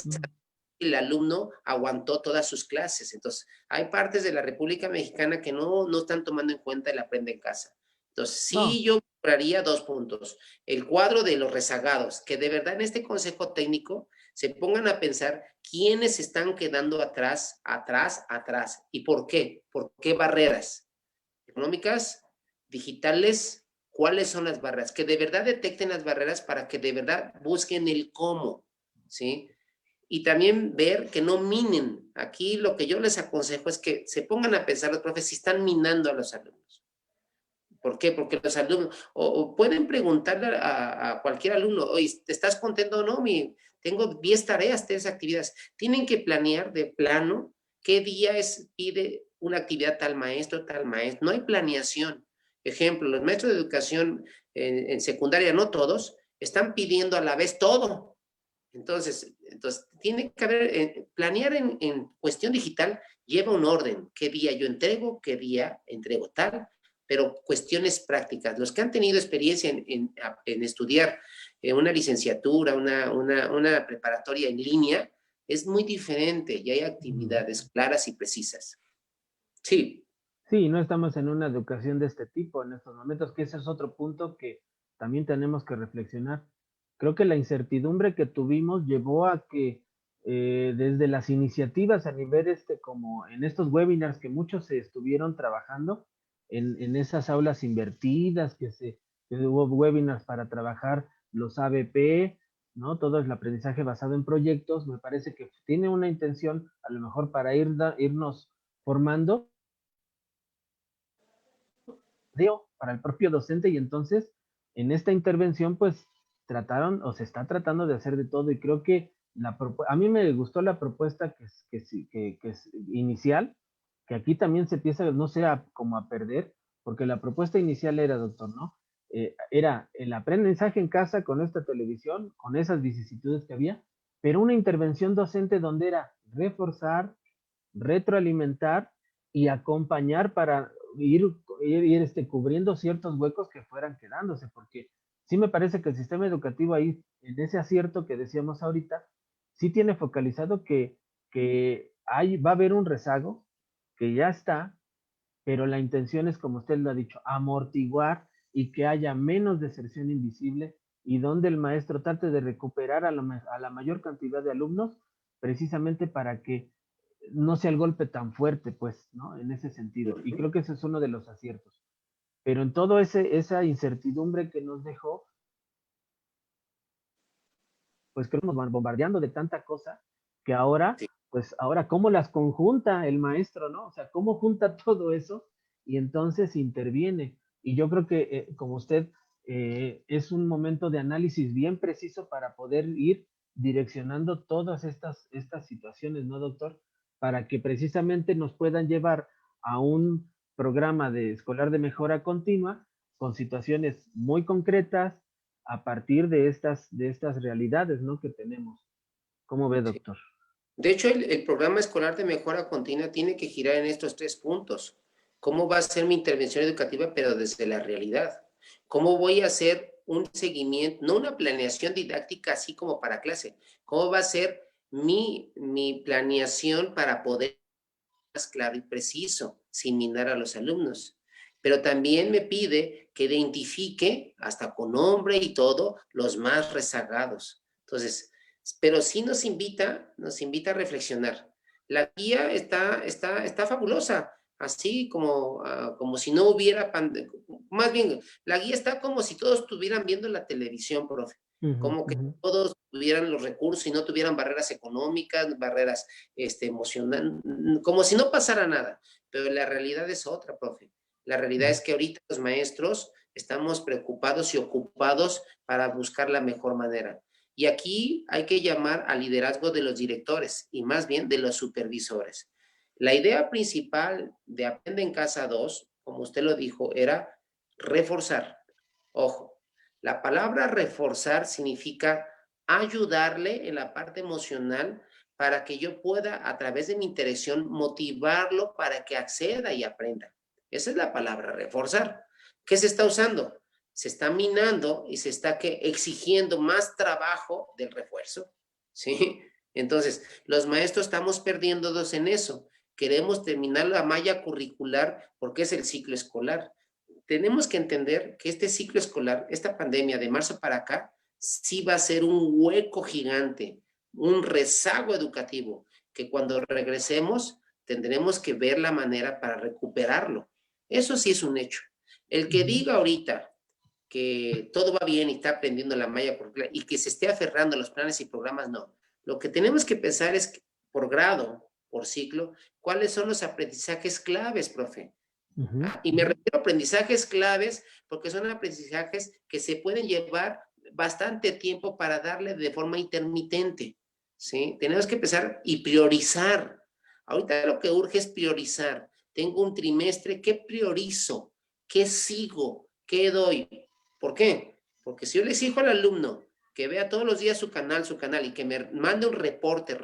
el alumno aguantó todas sus clases. Entonces, hay partes de la República Mexicana que no están tomando en cuenta el aprende en casa. Entonces, sí, yo compraría 2 puntos. El cuadro de los rezagados, que de verdad en este consejo técnico se pongan a pensar quiénes están quedando atrás. ¿Y por qué? ¿Por qué barreras? Económicas, digitales, ¿cuáles son las barreras? Que de verdad detecten las barreras para que de verdad busquen el cómo, ¿sí? Y también ver que no minen. Aquí lo que yo les aconsejo es que se pongan a pensar los profes si están minando a los alumnos. ¿Por qué? Porque los alumnos, o pueden preguntarle a cualquier alumno, oye, ¿estás contento o no? Tengo 10 tareas, 10 actividades. Tienen que planear de plano qué día pide una actividad tal maestro, tal maestro. No hay planeación. Ejemplo, los maestros de educación en secundaria, no todos, están pidiendo a la vez todo. Entonces tiene que haber, planear en cuestión digital lleva un orden. ¿Qué día yo entrego? ¿Qué día entrego tal? Pero cuestiones prácticas. Los que han tenido experiencia en estudiar una licenciatura, una preparatoria en línea, es muy diferente y hay actividades claras y precisas. Sí. Sí, no estamos en una educación de este tipo en estos momentos, que ese es otro punto que también tenemos que reflexionar. Creo que la incertidumbre que tuvimos llevó a que desde las iniciativas a nivel como en estos webinars que muchos se estuvieron trabajando, en esas aulas invertidas, que hubo webinars para trabajar los ABP, ¿no? Todo el aprendizaje basado en proyectos, me parece que tiene una intención a lo mejor para irnos formando para el propio docente, y entonces en esta intervención pues trataron o se está tratando de hacer de todo, y creo que a mí me gustó la propuesta que es inicial, que aquí también se empieza, no sea como a perder, porque la propuesta inicial era, doctor, ¿no? Era el aprendizaje en casa con esta televisión, con esas vicisitudes que había, pero una intervención docente donde era reforzar, retroalimentar y acompañar para ir cubriendo ciertos huecos que fueran quedándose, porque sí me parece que el sistema educativo ahí, en ese acierto que decíamos ahorita, sí tiene focalizado que va a haber un rezago, que ya está, pero la intención es, como usted lo ha dicho, amortiguar y que haya menos deserción invisible, y donde el maestro trate de recuperar a la mayor cantidad de alumnos, precisamente para que no sea el golpe tan fuerte, pues, ¿no? En ese sentido. Y creo que ese es uno de los aciertos. Pero en todo esa incertidumbre que nos dejó, pues creo que nos van bombardeando de tanta cosa que ahora, Sí. pues ahora, ¿cómo las conjunta el maestro, no? O sea, ¿cómo junta todo eso? Y entonces interviene. Y yo creo que, como usted, es un momento de análisis bien preciso para poder ir direccionando todas estas situaciones, ¿no, doctor? Para que precisamente nos puedan llevar a un programa escolar de mejora continua con situaciones muy concretas a partir de estas realidades, ¿no? Que tenemos. ¿Cómo ve, Sí. doctor? De hecho, el programa escolar de mejora continua tiene que girar en estos 3 puntos. ¿Cómo va a ser mi intervención educativa, pero desde la realidad? ¿Cómo voy a hacer un seguimiento, no una planeación didáctica así como para clase? ¿Cómo va a ser mi planeación para poder ser más claro y preciso, sin minar a los alumnos? Pero también me pide que identifique, hasta con nombre y todo, los más rezagados. Entonces, pero sí nos invita a reflexionar. La guía está fabulosa. así como, como si no hubiera pandemia. Más bien, la guía está como si todos estuvieran viendo la televisión, profe. Ujú, Como que ujú. todos tuvieran los recursos y no tuvieran barreras económicas, barreras emocionales, como si no pasara nada. Pero la realidad es otra, profe. La realidad Ujú. es que ahorita los maestros estamos preocupados y ocupados para buscar la mejor manera. Y aquí hay que llamar al liderazgo de los directores y más bien de los supervisores. La idea principal de Aprende en Casa 2, como usted lo dijo, era reforzar. Ojo, la palabra reforzar significa ayudarle en la parte emocional para que yo pueda, a través de mi interacción, motivarlo para que acceda y aprenda. Esa es la palabra reforzar. ¿Qué se está usando? Se está minando y se está exigiendo más trabajo del refuerzo. ¿Sí? Entonces, los maestros estamos perdiéndonos en eso. Queremos terminar la malla curricular porque es el ciclo escolar. Tenemos que entender que este ciclo escolar, esta pandemia de marzo para acá, sí va a ser un hueco gigante, un rezago educativo, que cuando regresemos tendremos que ver la manera para recuperarlo. Eso sí es un hecho. El que Ujú. diga ahorita que todo va bien y está aprendiendo la malla curricular y que se esté aferrando a los planes y programas, no. Lo que tenemos que pensar es, por grado, por ciclo, cuáles son los aprendizajes claves, profe. Ujú, Y me ujú. refiero a aprendizajes claves porque son aprendizajes que se pueden llevar bastante tiempo para darle de forma intermitente, ¿sí? Tenemos que empezar y priorizar. Ahorita lo que urge es priorizar. Tengo un trimestre, ¿qué priorizo? ¿Qué sigo? ¿Qué doy? ¿Por qué? Porque si yo le exijo al alumno que vea todos los días su canal y que me mande un reporte,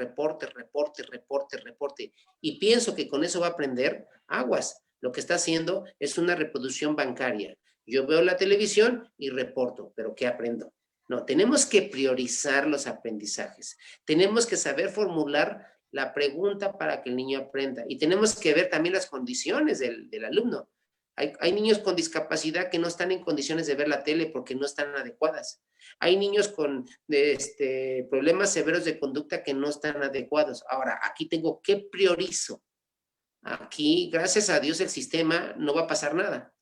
y pienso que con eso va a aprender, aguas. Lo que está haciendo es una reproducción bancaria. Yo veo la televisión y reporto, pero ¿qué aprendo? No, tenemos que priorizar los aprendizajes. Tenemos que saber formular la pregunta para que el niño aprenda. Y tenemos que ver también las condiciones del alumno. Hay niños con discapacidad que no están en condiciones de ver la tele porque no están adecuadas. Hay niños con problemas severos de conducta que no están adecuados. Ahora, aquí tengo que priorizo. Aquí, gracias a Dios, el sistema no va a pasar nada.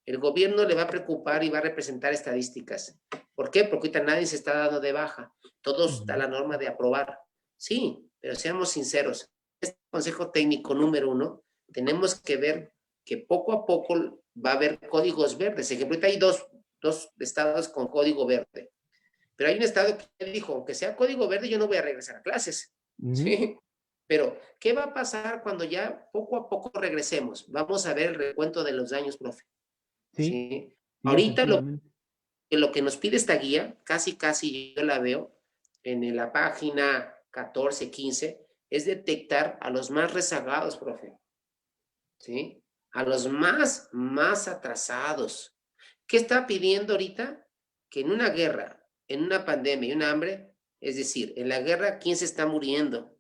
El gobierno le va a preocupar y va a representar estadísticas. ¿Por qué? Porque ahorita nadie se está dando de baja. Todos está Ujú. la norma de aprobar. Sí, pero seamos sinceros. Este consejo técnico número 1, tenemos que ver que poco a poco va a haber códigos verdes. Ejemplo, ahorita hay dos estados con código verde. Pero hay un estado que dijo, aunque sea código verde, yo no voy a regresar a clases. Ujú. ¿Sí? Pero, ¿qué va a pasar cuando ya poco a poco regresemos? Vamos a ver el recuento de los daños, profe. Sí, ¿Sí? sí, Ahorita efectivamente. lo que nos pide esta guía, casi yo la veo en la página 14, 15, es detectar a los más rezagados, profe. ¿Sí? A los más atrasados. ¿Qué está pidiendo ahorita? Que en una guerra, en una pandemia y una hambre, es decir, en la guerra, ¿quién se está muriendo?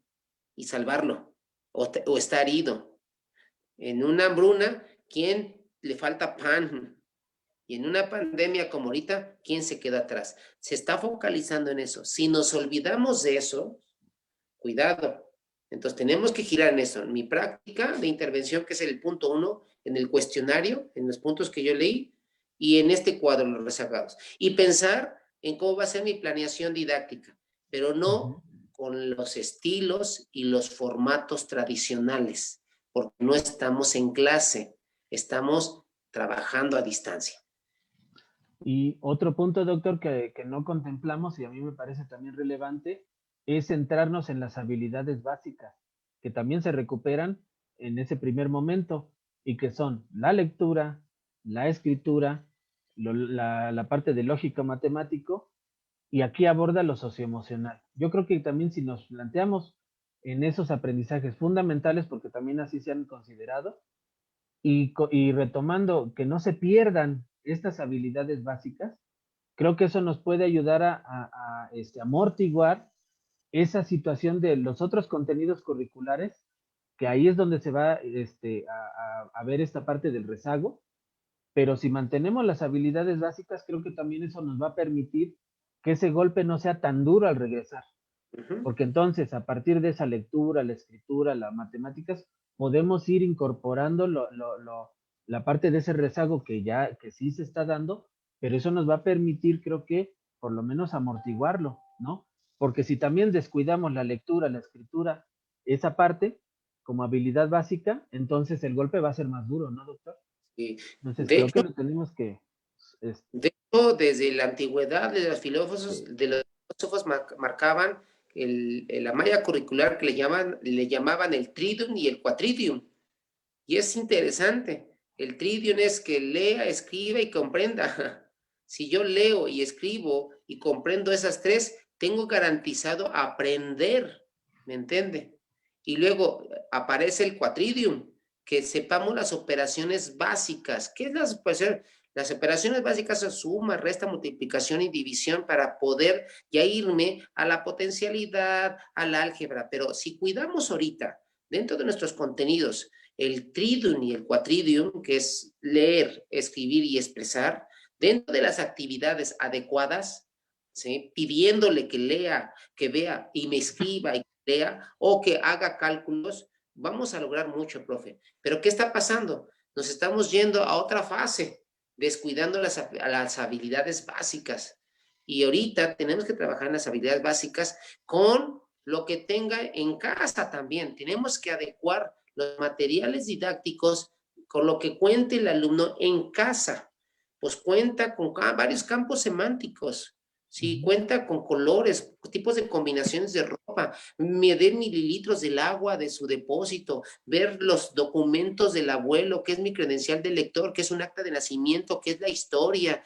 Y salvarlo, o está herido. En una hambruna, ¿quién le falta pan? Y en una pandemia como ahorita, ¿quién se queda atrás? Se está focalizando en eso. Si nos olvidamos de eso, cuidado. Entonces tenemos que girar en eso. En mi práctica de intervención, que es el punto 1, en el cuestionario, en los puntos que yo leí, y en este cuadro, los rezagados. Y pensar en cómo va a ser mi planeación didáctica, pero Ujú. no con los estilos y los formatos tradicionales, porque no estamos en clase, estamos trabajando a distancia. Y otro punto, doctor, que no contemplamos y a mí me parece también relevante, es centrarnos en las habilidades básicas, que también se recuperan en ese primer momento y que son la lectura, la escritura, la parte de lógico matemático y aquí aborda lo socioemocional. Yo creo que también si nos planteamos en esos aprendizajes fundamentales, porque también así se han considerado, y retomando que no se pierdan estas habilidades básicas, creo que eso nos puede ayudar a amortiguar esa situación de los otros contenidos curriculares, que ahí es donde se va a ver esta parte del rezago, pero si mantenemos las habilidades básicas, creo que también eso nos va a permitir que ese golpe no sea tan duro al regresar, Uh -huh. porque entonces a partir de esa lectura, la escritura, las matemáticas, podemos ir incorporando la parte de ese rezago que sí se está dando, pero eso nos va a permitir, creo que, por lo menos amortiguarlo, ¿no? Porque si también descuidamos la lectura, la escritura, esa parte, como habilidad básica, entonces el golpe va a ser más duro, ¿no, doctor? Y Entonces de creo que hecho, lo tenemos que... es- desde la antigüedad sí. de los filósofos marcaban la malla curricular que le llamaban el tridium y el quadridium. Y es interesante. El tridium es que lea, escriba y comprenda. Si yo leo y escribo y comprendo esas tres, tengo garantizado aprender. ¿Me entiende? Y luego aparece el quadridium, que sepamos las operaciones básicas. ¿Qué es las operaciones? Las operaciones básicas son suma, resta, multiplicación y división para poder ya irme a la potencialidad, al álgebra. Pero si cuidamos ahorita, dentro de nuestros contenidos, el tridium y el quadridium, que es leer, escribir y expresar, dentro de las actividades adecuadas, ¿sí? Pidiéndole que lea, que vea y me escriba y lea o que haga cálculos, vamos a lograr mucho, profe. Pero ¿qué está pasando? Nos estamos yendo a otra fase, descuidando las habilidades básicas. Y ahorita tenemos que trabajar en las habilidades básicas con lo que tenga en casa también. Tenemos que adecuar los materiales didácticos con lo que cuente el alumno en casa. Pues cuenta con varios campos semánticos, ¿sí? Cuenta con colores, tipos de combinaciones de ropa, medir mililitros del agua de su depósito, ver los documentos del abuelo, que es mi credencial de lector, que es un acta de nacimiento, que es la historia,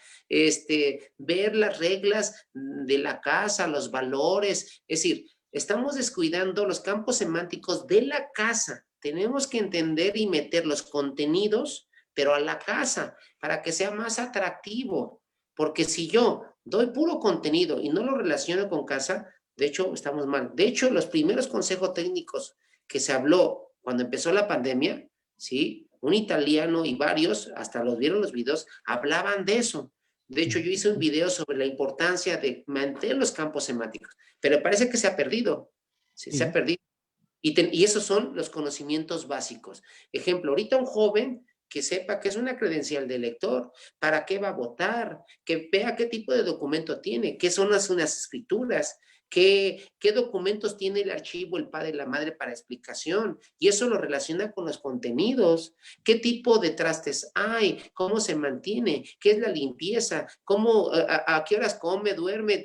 ver las reglas de la casa, los valores, es decir, estamos descuidando los campos semánticos de la casa. Tenemos que entender y meter los contenidos, pero a la casa, para que sea más atractivo. Porque si yo doy puro contenido y no lo relaciono con casa, de hecho, estamos mal. De hecho, los primeros consejos técnicos que se habló cuando empezó la pandemia, ¿sí? Un italiano y varios, hasta los vieron los videos, hablaban de eso. De hecho, yo hice un video sobre la importancia de mantener los campos semánticos, pero parece que se ha perdido. Sí, se ha Sí. perdido. Y esos son los conocimientos básicos. Ejemplo, ahorita un joven que sepa que es una credencial de lector, para qué va a votar, que vea qué tipo de documento tiene, qué son unas escrituras, qué documentos tiene el archivo, el padre y la madre para explicación, y eso lo relaciona con los contenidos, qué tipo de trastes hay, cómo se mantiene, qué es la limpieza, a qué horas come, duerme,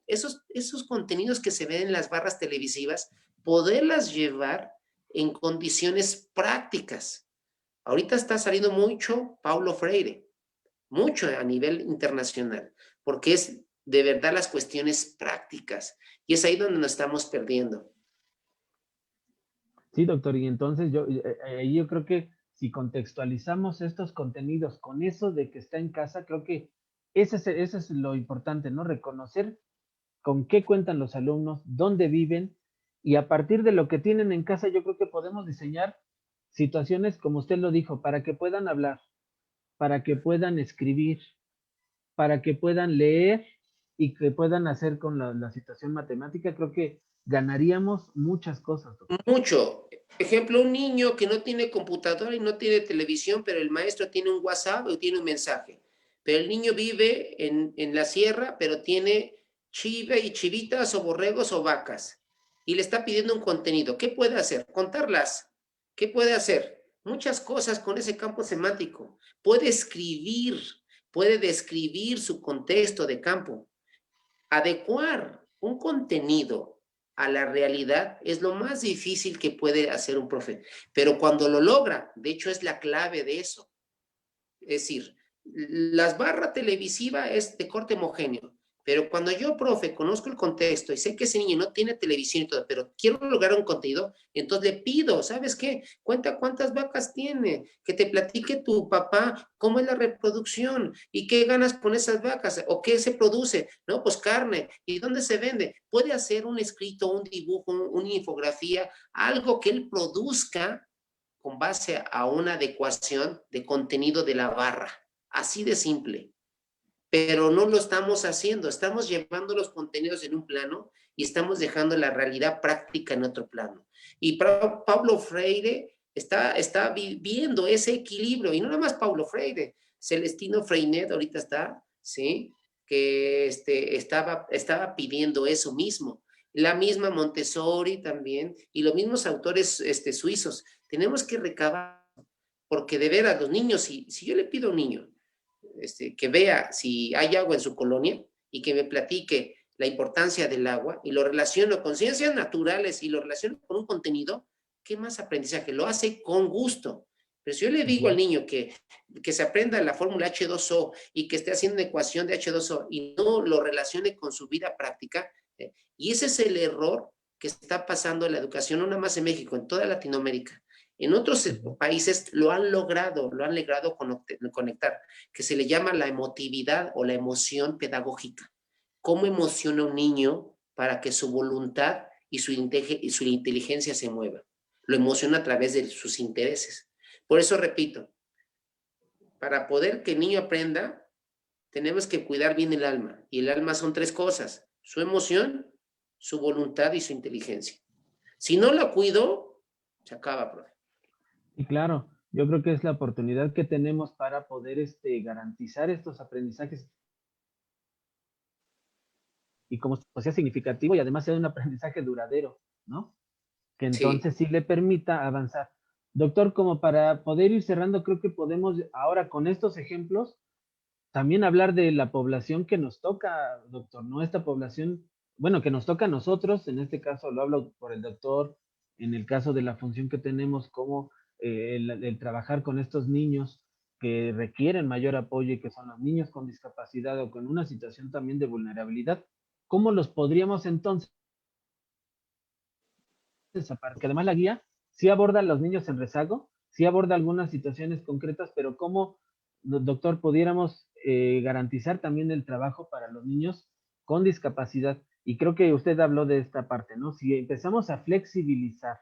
esos contenidos que se ven en las barras televisivas, poderlas llevar en condiciones prácticas. Ahorita está saliendo mucho Paulo Freire, mucho a nivel internacional, porque es de verdad las cuestiones prácticas. Y es ahí donde nos estamos perdiendo. Sí, doctor, y entonces yo creo que si contextualizamos estos contenidos con eso de que está en casa, creo que ese es lo importante, ¿no? Reconocer con qué cuentan los alumnos, dónde viven, y a partir de lo que tienen en casa, yo creo que podemos diseñar situaciones, como usted lo dijo, para que puedan hablar, para que puedan escribir, para que puedan leer y que puedan hacer con la situación matemática. Creo que ganaríamos muchas cosas, doctor. Mucho. Ejemplo, un niño que no tiene computadora y no tiene televisión, pero el maestro tiene un WhatsApp o tiene un mensaje. Pero el niño vive en la sierra, pero tiene chiva y chivitas o borregos o vacas. Y le está pidiendo un contenido. ¿Qué puede hacer? Contarlas. ¿Qué puede hacer? Muchas cosas con ese campo semántico. Puede escribir, puede describir su contexto de campo. Adecuar un contenido a la realidad es lo más difícil que puede hacer un profe, pero cuando lo logra, de hecho es la clave de eso. Es decir, las barras televisivas es de corte homogéneo, pero cuando yo, profe, conozco el contexto y sé que ese niño no tiene televisión y todo, pero quiero lograr un contenido, entonces le pido, ¿sabes qué? Cuenta cuántas vacas tiene, que te platique tu papá cómo es la reproducción y qué ganas con esas vacas o qué se produce, ¿no? Pues carne, ¿y dónde se vende? Puede hacer un escrito, un dibujo, una infografía, algo que él produzca con base a una adecuación de contenido de la barra. Así de simple. Pero no lo estamos haciendo. Estamos llevando los contenidos en un plano y estamos dejando la realidad práctica en otro plano. Y Pablo Freire está viendo ese equilibrio, y no nada más Paulo Freire, Celestino Freinet ahorita está, ¿sí? Que estaba pidiendo eso mismo. La misma Montessori también, y los mismos autores suizos. Tenemos que recabar, porque de veras los niños, si yo le pido a un niño que vea si hay agua en su colonia y que me platique la importancia del agua y lo relaciono con ciencias naturales y lo relaciono con un contenido, ¿qué más aprendizaje? Lo hace con gusto. Pero si yo le digo al niño que se aprenda la fórmula H2O y que esté haciendo una ecuación de H2O y no lo relacione con su vida práctica, y ese es el error que está pasando en la educación, no nada más en México, en toda Latinoamérica. En otros países lo han logrado conectar, que se le llama la emotividad o la emoción pedagógica. ¿Cómo emociona un niño para que su voluntad y su inteligencia se mueva? Lo emociona a través de sus intereses. Por eso repito, para poder que el niño aprenda, tenemos que cuidar bien el alma. Y el alma son 3 cosas: su emoción, su voluntad y su inteligencia. Si no la cuido, se acaba, profe. Y claro, yo creo que es la oportunidad que tenemos para poder garantizar estos aprendizajes y como sea significativo y además sea un aprendizaje duradero, ¿no? Que entonces sí le permita avanzar. Doctor, como para poder ir cerrando, creo que podemos ahora con estos ejemplos también hablar de la población que nos toca, doctor, ¿no? Esta población, bueno, que nos toca a nosotros, en este caso lo hablo por el doctor, en el caso de la función que tenemos como el trabajar con estos niños que requieren mayor apoyo y que son los niños con discapacidad o con una situación también de vulnerabilidad, ¿cómo los podríamos entonces, porque además la guía sí aborda a los niños en rezago, sí aborda algunas situaciones concretas, pero cómo, doctor, pudiéramos garantizar también el trabajo para los niños con discapacidad? Y creo que usted habló de esta parte, ¿no? Si empezamos a flexibilizar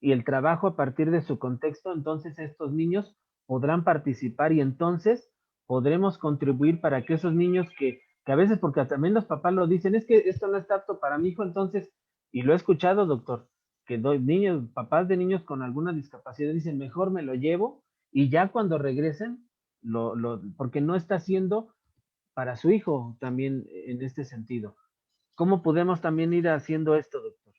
y el trabajo a partir de su contexto, entonces estos niños podrán participar y entonces podremos contribuir para que esos niños que a veces, porque también los papás lo dicen, es que esto no está apto para mi hijo, entonces, y lo he escuchado, doctor, que niños, papás de niños con alguna discapacidad dicen, mejor me lo llevo y ya cuando regresen, porque no está haciendo para su hijo también en este sentido. ¿Cómo podemos también ir haciendo esto, doctor?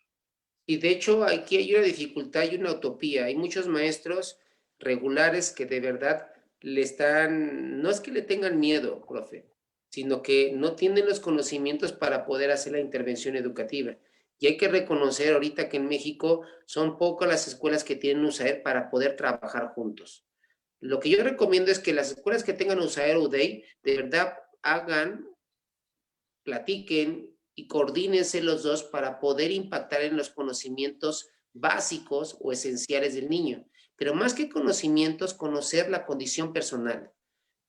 Y de hecho, aquí hay una dificultad y una utopía. Hay muchos maestros regulares que de verdad no es que le tengan miedo, profe, sino que no tienen los conocimientos para poder hacer la intervención educativa. Y hay que reconocer ahorita que en México son pocas las escuelas que tienen USAER para poder trabajar juntos. Lo que yo recomiendo es que las escuelas que tengan USAER o UDEI de verdad platiquen y coordínense los dos para poder impactar en los conocimientos básicos o esenciales del niño. Pero más que conocimientos, conocer la condición personal.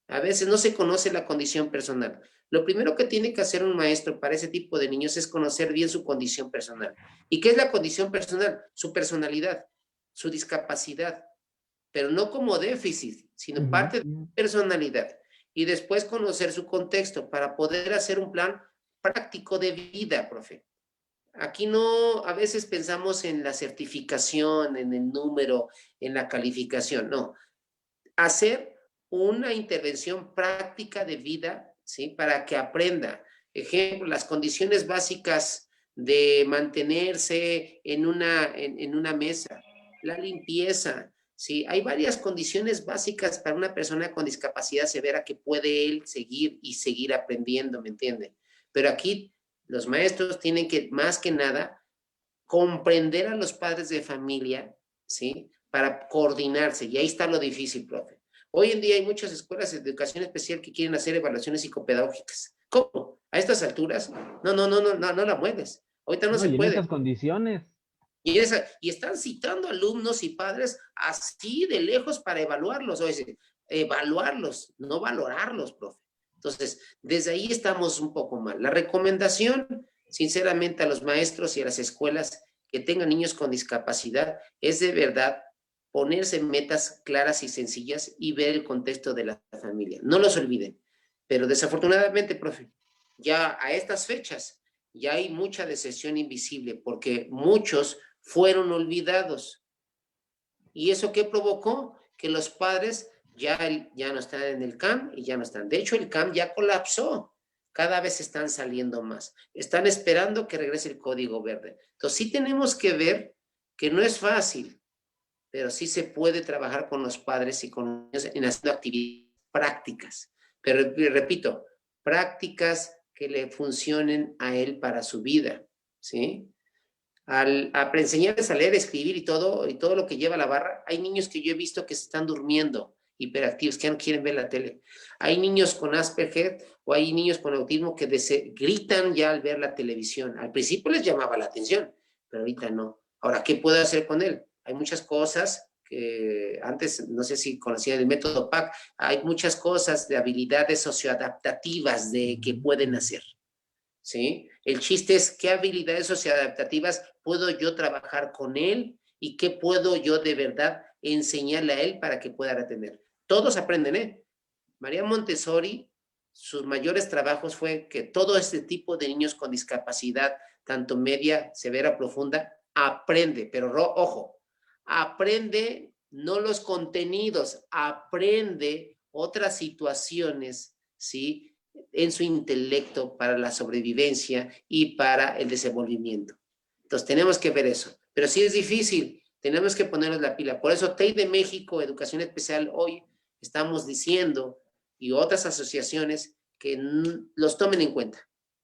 A veces no se conoce la condición personal. Lo primero que tiene que hacer un maestro para ese tipo de niños es conocer bien su condición personal. ¿Y qué es la condición personal? Su personalidad, su discapacidad, pero no como déficit, sino parte de su personalidad. Y después conocer su contexto para poder hacer un plan práctico de vida, profe. Aquí no, a veces pensamos en la certificación, en el número, en la calificación, no. Hacer una intervención práctica de vida, ¿sí? Para que aprenda. Ejemplo, las condiciones básicas de mantenerse en una mesa, la limpieza, ¿sí? Hay varias condiciones básicas para una persona con discapacidad severa que puede él seguir aprendiendo, ¿me entiende? Pero aquí los maestros tienen que, más que nada, comprender a los padres de familia, ¿sí? Para coordinarse. Y ahí está lo difícil, profe. Hoy en día hay muchas escuelas de educación especial que quieren hacer evaluaciones psicopedagógicas. ¿Cómo? A estas alturas, no la mueves. Ahorita no No, se y en puede. esas condiciones. Y están citando alumnos y padres así de lejos para evaluarlos. O sea, evaluarlos, no valorarlos, profe. Entonces, desde ahí estamos un poco mal. La recomendación, sinceramente, a los maestros y a las escuelas que tengan niños con discapacidad es de verdad ponerse metas claras y sencillas y ver el contexto de la familia. No los olviden. Pero desafortunadamente, profe, ya a estas fechas ya hay mucha decepción invisible porque muchos fueron olvidados. ¿Y eso qué provocó? Que los padres ya no están en el CAM y ya no están. De hecho, el CAM ya colapsó. Cada vez están saliendo más. Están esperando que regrese el código verde. Entonces, sí tenemos que ver que no es fácil, pero sí se puede trabajar con los padres y con ellos en haciendo actividades prácticas. Pero repito, prácticas que le funcionen a él para su vida, ¿sí? A enseñarles a leer, escribir y todo lo que lleva la barra, hay niños que yo he visto que se están durmiendo, hiperactivos, que no quieren ver la tele. Hay niños con Asperger o hay niños con autismo que gritan ya al ver la televisión. Al principio les llamaba la atención, pero ahorita no. Ahora, ¿qué puedo hacer con él? Hay muchas cosas que antes, no sé si conocían el método PAC, hay muchas cosas de habilidades socioadaptativas que pueden hacer. ¿Sí? El chiste es qué habilidades socioadaptativas puedo yo trabajar con él y qué puedo yo de verdad enseñarle a él para que pueda retener. Todos aprenden, ¿eh? María Montessori, sus mayores trabajos fue que todo este tipo de niños con discapacidad, tanto media, severa, profunda, aprende, pero ojo, aprende no los contenidos, aprende otras situaciones, ¿sí? En su intelecto para la sobrevivencia y para el desenvolvimiento. Entonces tenemos que ver eso, pero sí es difícil, tenemos que ponernos la pila. Por eso TEI de México, Educación Especial, hoy estamos diciendo, y otras asociaciones, que los tomen en cuenta,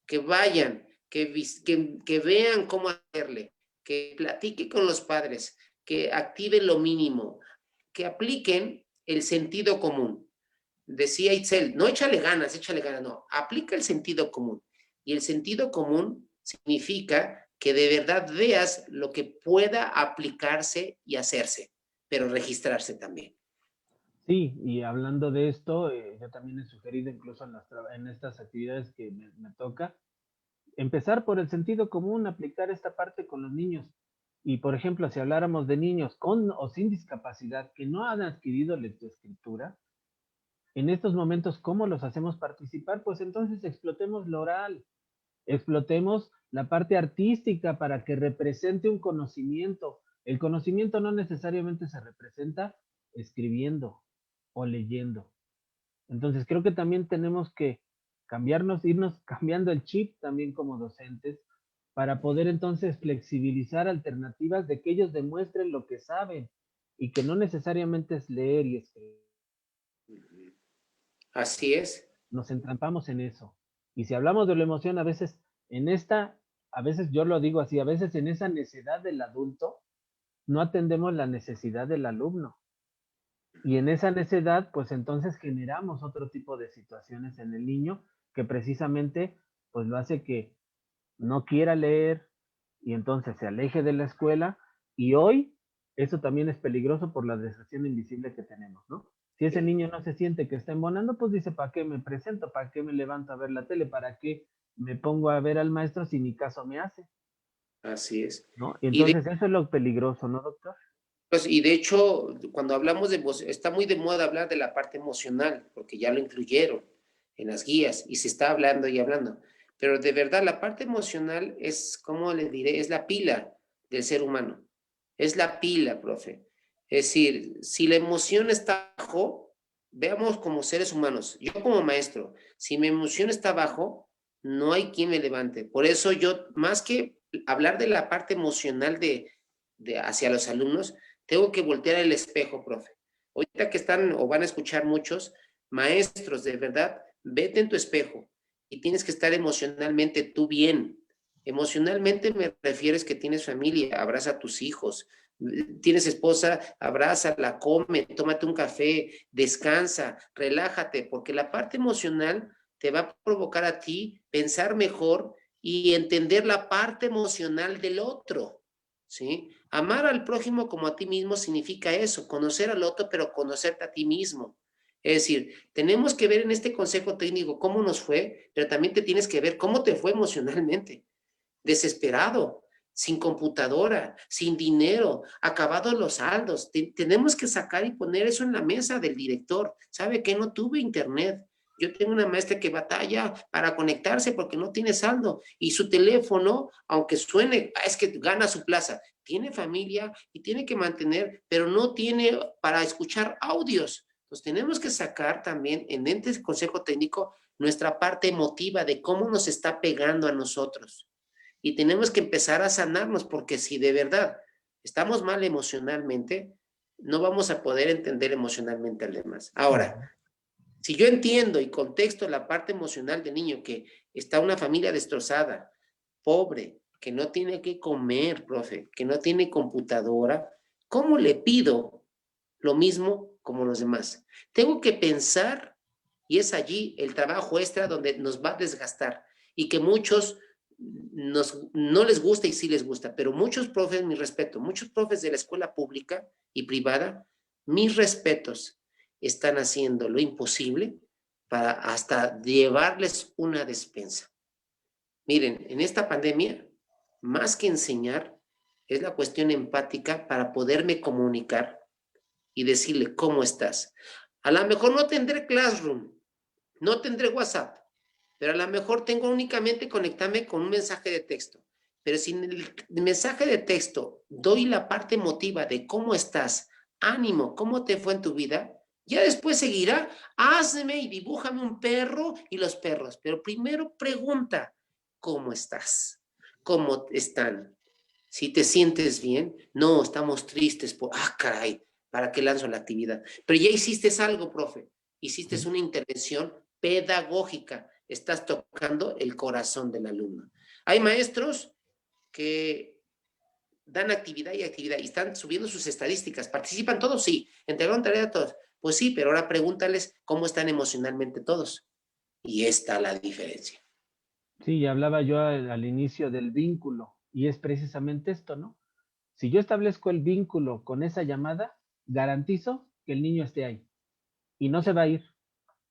que vayan, que vean cómo hacerle, que platique con los padres, que activen lo mínimo, que apliquen el sentido común. Decía Itzel, no échale ganas, no, aplica el sentido común. Y el sentido común significa que de verdad veas lo que pueda aplicarse y hacerse, pero registrarse también. Sí, y hablando de esto, yo también he sugerido incluso en estas actividades que me toca, empezar por el sentido común, aplicar esta parte con los niños. Y por ejemplo, si habláramos de niños con o sin discapacidad que no han adquirido lectoescritura, en estos momentos, ¿cómo los hacemos participar? Pues entonces explotemos lo oral, explotemos la parte artística para que represente un conocimiento. El conocimiento no necesariamente se representa escribiendo o leyendo. Entonces creo que también tenemos que irnos cambiando el chip también como docentes para poder entonces flexibilizar alternativas de que ellos demuestren lo que saben y que no necesariamente es leer y escribir. Así es. Nos entrampamos en eso. Y si hablamos de la emoción, a veces yo lo digo así, a veces en esa necesidad del adulto, no atendemos la necesidad del alumno. Y en esa necedad, pues entonces generamos otro tipo de situaciones en el niño que precisamente pues lo hace que no quiera leer y entonces se aleje de la escuela. Y hoy eso también es peligroso por la deserción invisible que tenemos, ¿no? Si ese niño no se siente que está embonando, pues dice, ¿para qué me presento? ¿Para qué me levanto a ver la tele? ¿Para qué me pongo a ver al maestro si ni caso me hace? Así es. ¿No? Y Y de, entonces eso es lo peligroso, ¿no, doctor? pues, y de hecho, cuando hablamos está muy de moda hablar de la parte emocional, porque ya lo incluyeron en las guías y se está hablando y hablando. Pero de verdad, la parte emocional es, ¿cómo le diré? Es la pila del ser humano. Es la pila, profe. Es decir, si la emoción está bajo, veamos como seres humanos, yo como maestro, si mi emoción está bajo, no hay quien me levante. Por eso yo, más que hablar de la parte emocional hacia los alumnos, tengo que voltear el espejo, profe. Ahorita que están o van a escuchar muchos maestros, de verdad, vete en tu espejo y tienes que estar emocionalmente tú bien. Emocionalmente me refieres que tienes familia, abraza a tus hijos, tienes esposa, abrázala, come, tómate un café, descansa, relájate, porque la parte emocional te va a provocar a ti pensar mejor y entender la parte emocional del otro, ¿sí? Amar al prójimo como a ti mismo significa eso, conocer al otro, pero conocerte a ti mismo. Es decir, tenemos que ver en este consejo técnico cómo nos fue, pero también te tienes que ver cómo te fue emocionalmente. Desesperado, sin computadora, sin dinero, acabados los saldos. Tenemos que sacar y poner eso en la mesa del director. ¿Sabe qué? No tuve internet. Yo tengo una maestra que batalla para conectarse porque no tiene saldo y su teléfono, aunque suene, es que gana su plaza, tiene familia y tiene que mantener, pero no tiene para escuchar audios. Entonces tenemos que sacar también en este consejo técnico nuestra parte emotiva de cómo nos está pegando a nosotros. Y tenemos que empezar a sanarnos, porque si de verdad estamos mal emocionalmente, no vamos a poder entender emocionalmente al demás. Ahora, si yo entiendo y contexto la parte emocional del niño, que está una familia destrozada, pobre, que no tiene que comer, profe, que no tiene computadora, ¿cómo le pido lo mismo como los demás? Tengo que pensar, y es allí el trabajo extra donde nos va a desgastar y que muchos no les gusta y sí les gusta, pero muchos profes, mi respeto, muchos profes de la escuela pública y privada, mis respetos, están haciendo lo imposible para hasta llevarles una despensa. Miren, en esta pandemia, más que enseñar, es la cuestión empática para poderme comunicar y decirle cómo estás. A lo mejor no tendré Classroom, no tendré WhatsApp, pero a lo mejor tengo únicamente conectarme con un mensaje de texto. Pero si en el mensaje de texto doy la parte emotiva de cómo estás, ánimo, cómo te fue en tu vida, ya después seguirá, hazme y dibújame un perro y los perros. Pero primero pregunta, ¿cómo estás? ¿Cómo están? Si te sientes bien, no, estamos tristes por, caray, ¿para qué lanzo la actividad? Pero ya hiciste algo, profe, hiciste una intervención pedagógica, estás tocando el corazón del alumno. Hay maestros que dan actividad y están subiendo sus estadísticas, participan todos, sí, entregaron tarea a todos, pues sí, pero ahora pregúntales cómo están emocionalmente todos. Y está la diferencia. Sí, hablaba yo al inicio del vínculo, y es precisamente esto, ¿no? Si yo establezco el vínculo con esa llamada, garantizo que el niño esté ahí y no se va a ir,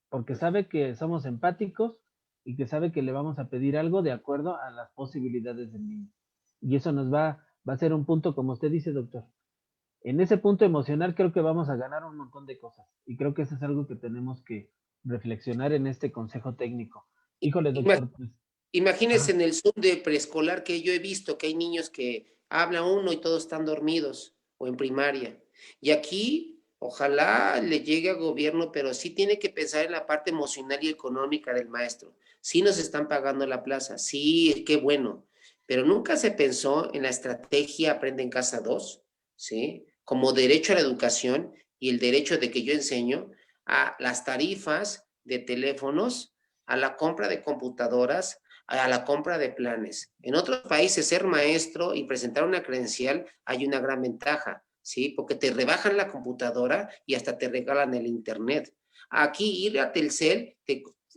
porque sabe que somos empáticos y que sabe que le vamos a pedir algo de acuerdo a las posibilidades del niño. Y eso va a ser un punto, como usted dice, doctor. En ese punto emocional creo que vamos a ganar un montón de cosas. Y creo que eso es algo que tenemos que reflexionar en este consejo técnico. Híjole, doctor, pues, Imagínense ajá, en el Zoom de preescolar que yo he visto que hay niños que habla uno y todos están dormidos o en primaria. Y aquí, ojalá le llegue al gobierno, pero sí tiene que pensar en la parte emocional y económica del maestro. Sí nos están pagando la plaza, sí, qué bueno, pero nunca se pensó en la estrategia Aprende en Casa 2, ¿sí? Como derecho a la educación y el derecho de que yo enseño a las tarifas de teléfonos, a la compra de computadoras, a la compra de planes. En otros países, ser maestro y presentar una credencial hay una gran ventaja, ¿sí? Porque te rebajan la computadora y hasta te regalan el internet. Aquí ir a Telcel,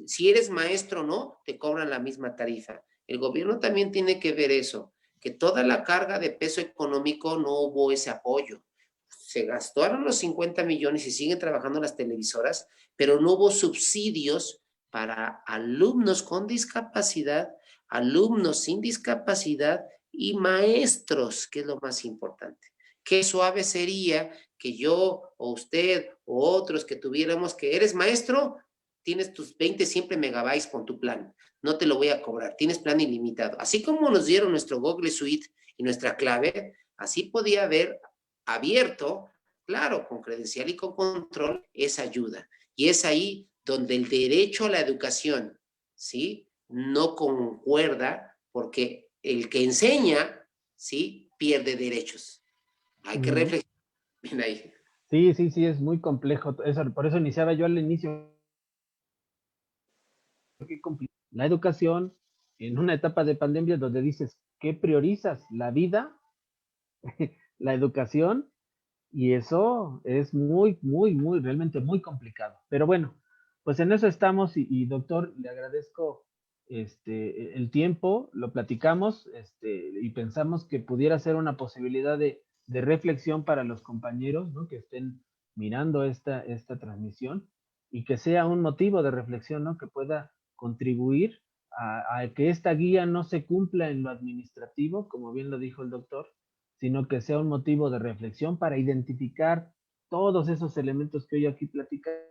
si eres maestro o no, te cobran la misma tarifa. El gobierno también tiene que ver eso, que toda la carga de peso económico no hubo ese apoyo. Se gastaron los 50 millones y siguen trabajando las televisoras, pero no hubo subsidios para alumnos con discapacidad, alumnos sin discapacidad y maestros, que es lo más importante. Qué suave sería que yo o usted o otros que tuviéramos que eres maestro, tienes tus 20 siempre megabytes con tu plan, no te lo voy a cobrar, tienes plan ilimitado. Así como nos dieron nuestro Google Suite y nuestra clave, así podía haber abierto, claro, con credencial y con control, esa ayuda. Y es ahí donde el derecho a la educación, ¿sí? No concuerda porque el que enseña, ¿sí? Pierde derechos. Hay que ujú. reflexionar bien ahí. Sí, sí, sí, es muy complejo. Por eso iniciaba yo al inicio. La educación en una etapa de pandemia donde dices, ¿qué priorizas? ¿La vida? ¿La educación? Y eso es realmente muy complicado. Pero bueno, pues en eso estamos y doctor, le agradezco el tiempo, lo platicamos y pensamos que pudiera ser una posibilidad de reflexión para los compañeros, ¿no? Que estén mirando esta transmisión y que sea un motivo de reflexión, ¿no? Que pueda contribuir a que esta guía no se cumpla en lo administrativo, como bien lo dijo el doctor, sino que sea un motivo de reflexión para identificar todos esos elementos que hoy aquí platicamos,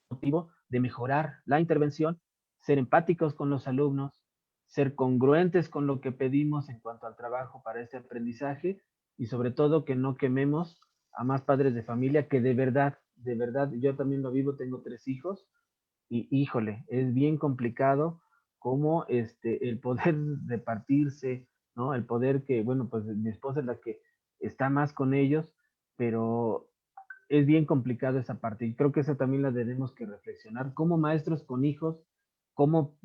motivo de mejorar la intervención, ser empáticos con los alumnos, ser congruentes con lo que pedimos en cuanto al trabajo para este aprendizaje y sobre todo que no quememos a más padres de familia que de verdad, yo también lo vivo, tengo 3 hijos y híjole, es bien complicado como el poder repartirse, ¿no? El poder que, bueno, pues mi esposa es la que está más con ellos, pero es bien complicado esa parte y creo que esa también la tenemos que reflexionar como maestros con hijos, como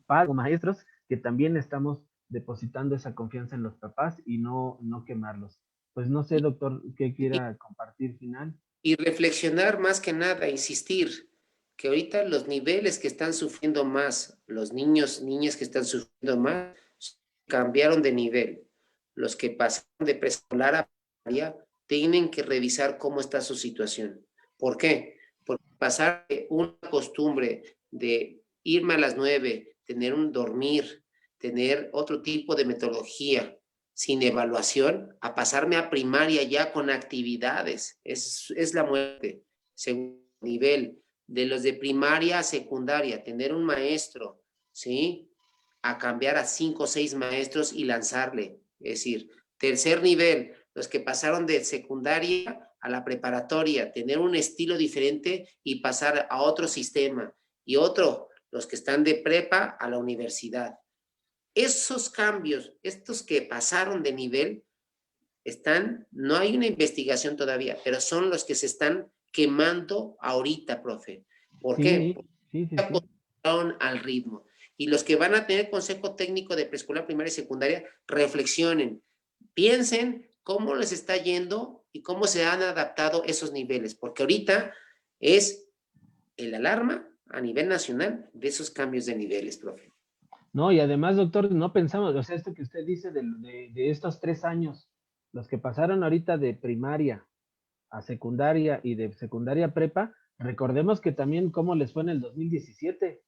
padres, como maestros, que también estamos depositando esa confianza en los papás y no quemarlos. Pues no sé, doctor, qué Y, quiera compartir final. y reflexionar más que nada, insistir que ahorita los niveles que están sufriendo más, los niños, niñas que están sufriendo más, cambiaron de nivel. Los que pasaron de preescolar a primaria tienen que revisar cómo está su situación. ¿Por qué? Porque pasar de una costumbre de irme a las 9, tener un dormir, tener otro tipo de metodología sin evaluación, a pasarme a primaria ya con actividades. Es la muerte. Segundo nivel, de los de primaria a secundaria, tener un maestro, ¿sí? A cambiar a 5 o 6 maestros y lanzarle. Es decir, tercer nivel, los que pasaron de secundaria a la preparatoria, tener un estilo diferente y pasar a otro sistema. Y otro, los que están de prepa a la universidad. Esos cambios, estos que pasaron de nivel, no hay una investigación todavía, pero son los que se están quemando ahorita, profe. ¿Por qué? Sí, Porque sí, sí, se sí. acostumbraron al ritmo. Y los que van a tener consejo técnico de preescolar, primaria y secundaria, reflexionen, piensen cómo les está yendo y cómo se han adaptado esos niveles, porque ahorita es el alarma a nivel nacional de esos cambios de niveles, profe. No, y además, doctor, no pensamos, o sea, esto que usted dice de estos 3 años, los que pasaron ahorita de primaria a secundaria y de secundaria a prepa, recordemos que también cómo les fue en el 2017,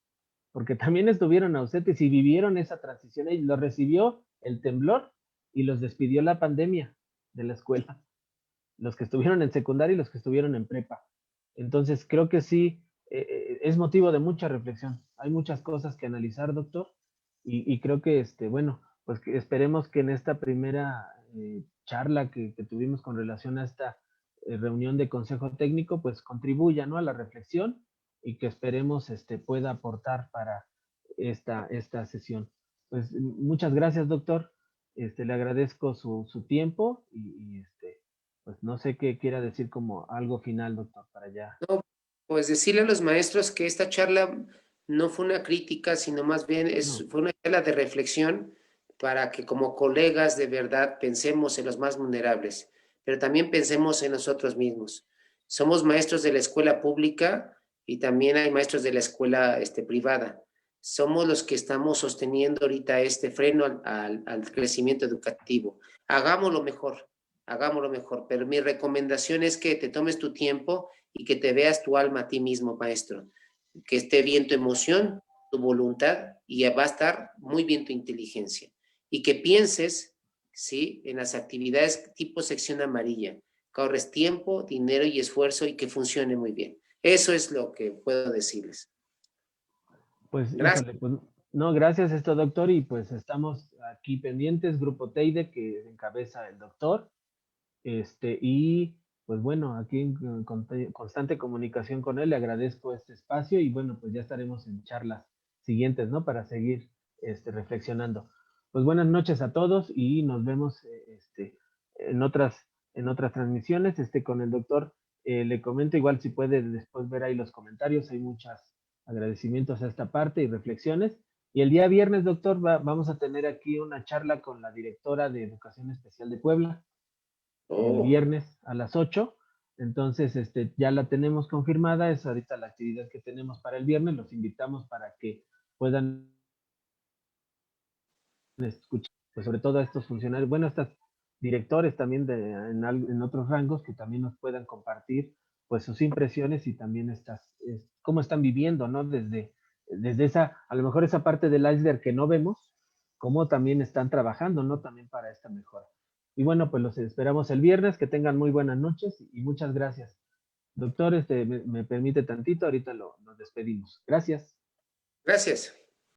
porque también estuvieron ausentes y vivieron esa transición y los recibió el temblor y los despidió la pandemia de la escuela, los que estuvieron en secundaria y los que estuvieron en prepa. Entonces, creo que sí, es motivo de mucha reflexión. Hay muchas cosas que analizar, doctor, y creo que, bueno, pues que esperemos que en esta primera charla que tuvimos con relación a esta reunión de consejo técnico, pues contribuya, ¿no? A la reflexión y que esperemos pueda aportar para esta sesión. Pues muchas gracias, doctor. Le agradezco su tiempo y pues no sé qué quiera decir como algo final, doctor, para allá. No, pues decirle a los maestros que esta charla no fue una crítica, sino más bien No, fue una charla de reflexión para que como colegas de verdad pensemos en los más vulnerables, pero también pensemos en nosotros mismos. Somos maestros de la escuela pública y también hay maestros de la escuela privada. Somos los que estamos sosteniendo ahorita este freno al crecimiento educativo. Hagámoslo mejor, pero mi recomendación es que te tomes tu tiempo y que te veas tu alma a ti mismo, maestro. Que esté bien tu emoción, tu voluntad y va a estar muy bien tu inteligencia. Y que pienses, ¿sí? En las actividades tipo sección amarilla. Que ahorres tiempo, dinero y esfuerzo y que funcione muy bien. Eso es lo que puedo decirles. pues Gracias. híjole, pues no, gracias doctor y pues estamos aquí pendientes, Grupo Teide que encabeza el doctor, y pues bueno, aquí en constante comunicación con él, le agradezco este espacio y bueno, pues ya estaremos en charlas siguientes, ¿no? Para seguir reflexionando. Pues buenas noches a todos y nos vemos en otras transmisiones, con el doctor. Le comento igual si puede después ver ahí los comentarios, hay muchos agradecimientos a esta parte y reflexiones. Y el día viernes, doctor, vamos a tener aquí una charla con la directora de Educación Especial de Puebla, el Oh, viernes a las 8. Entonces, ya la tenemos confirmada, es ahorita la actividad que tenemos para el viernes, los invitamos para que puedan escuchar, pues sobre todo a estos funcionarios, bueno, a estos directores también en otros rangos que también nos puedan compartir pues sus impresiones y también cómo están viviendo, ¿no? Desde esa, a lo mejor esa parte del iceberg que no vemos, cómo también están trabajando, ¿no? También para esta mejora. Y bueno, pues los esperamos el viernes, que tengan muy buenas noches y muchas gracias. Doctor, me permite tantito, ahorita nos despedimos. Gracias. Gracias.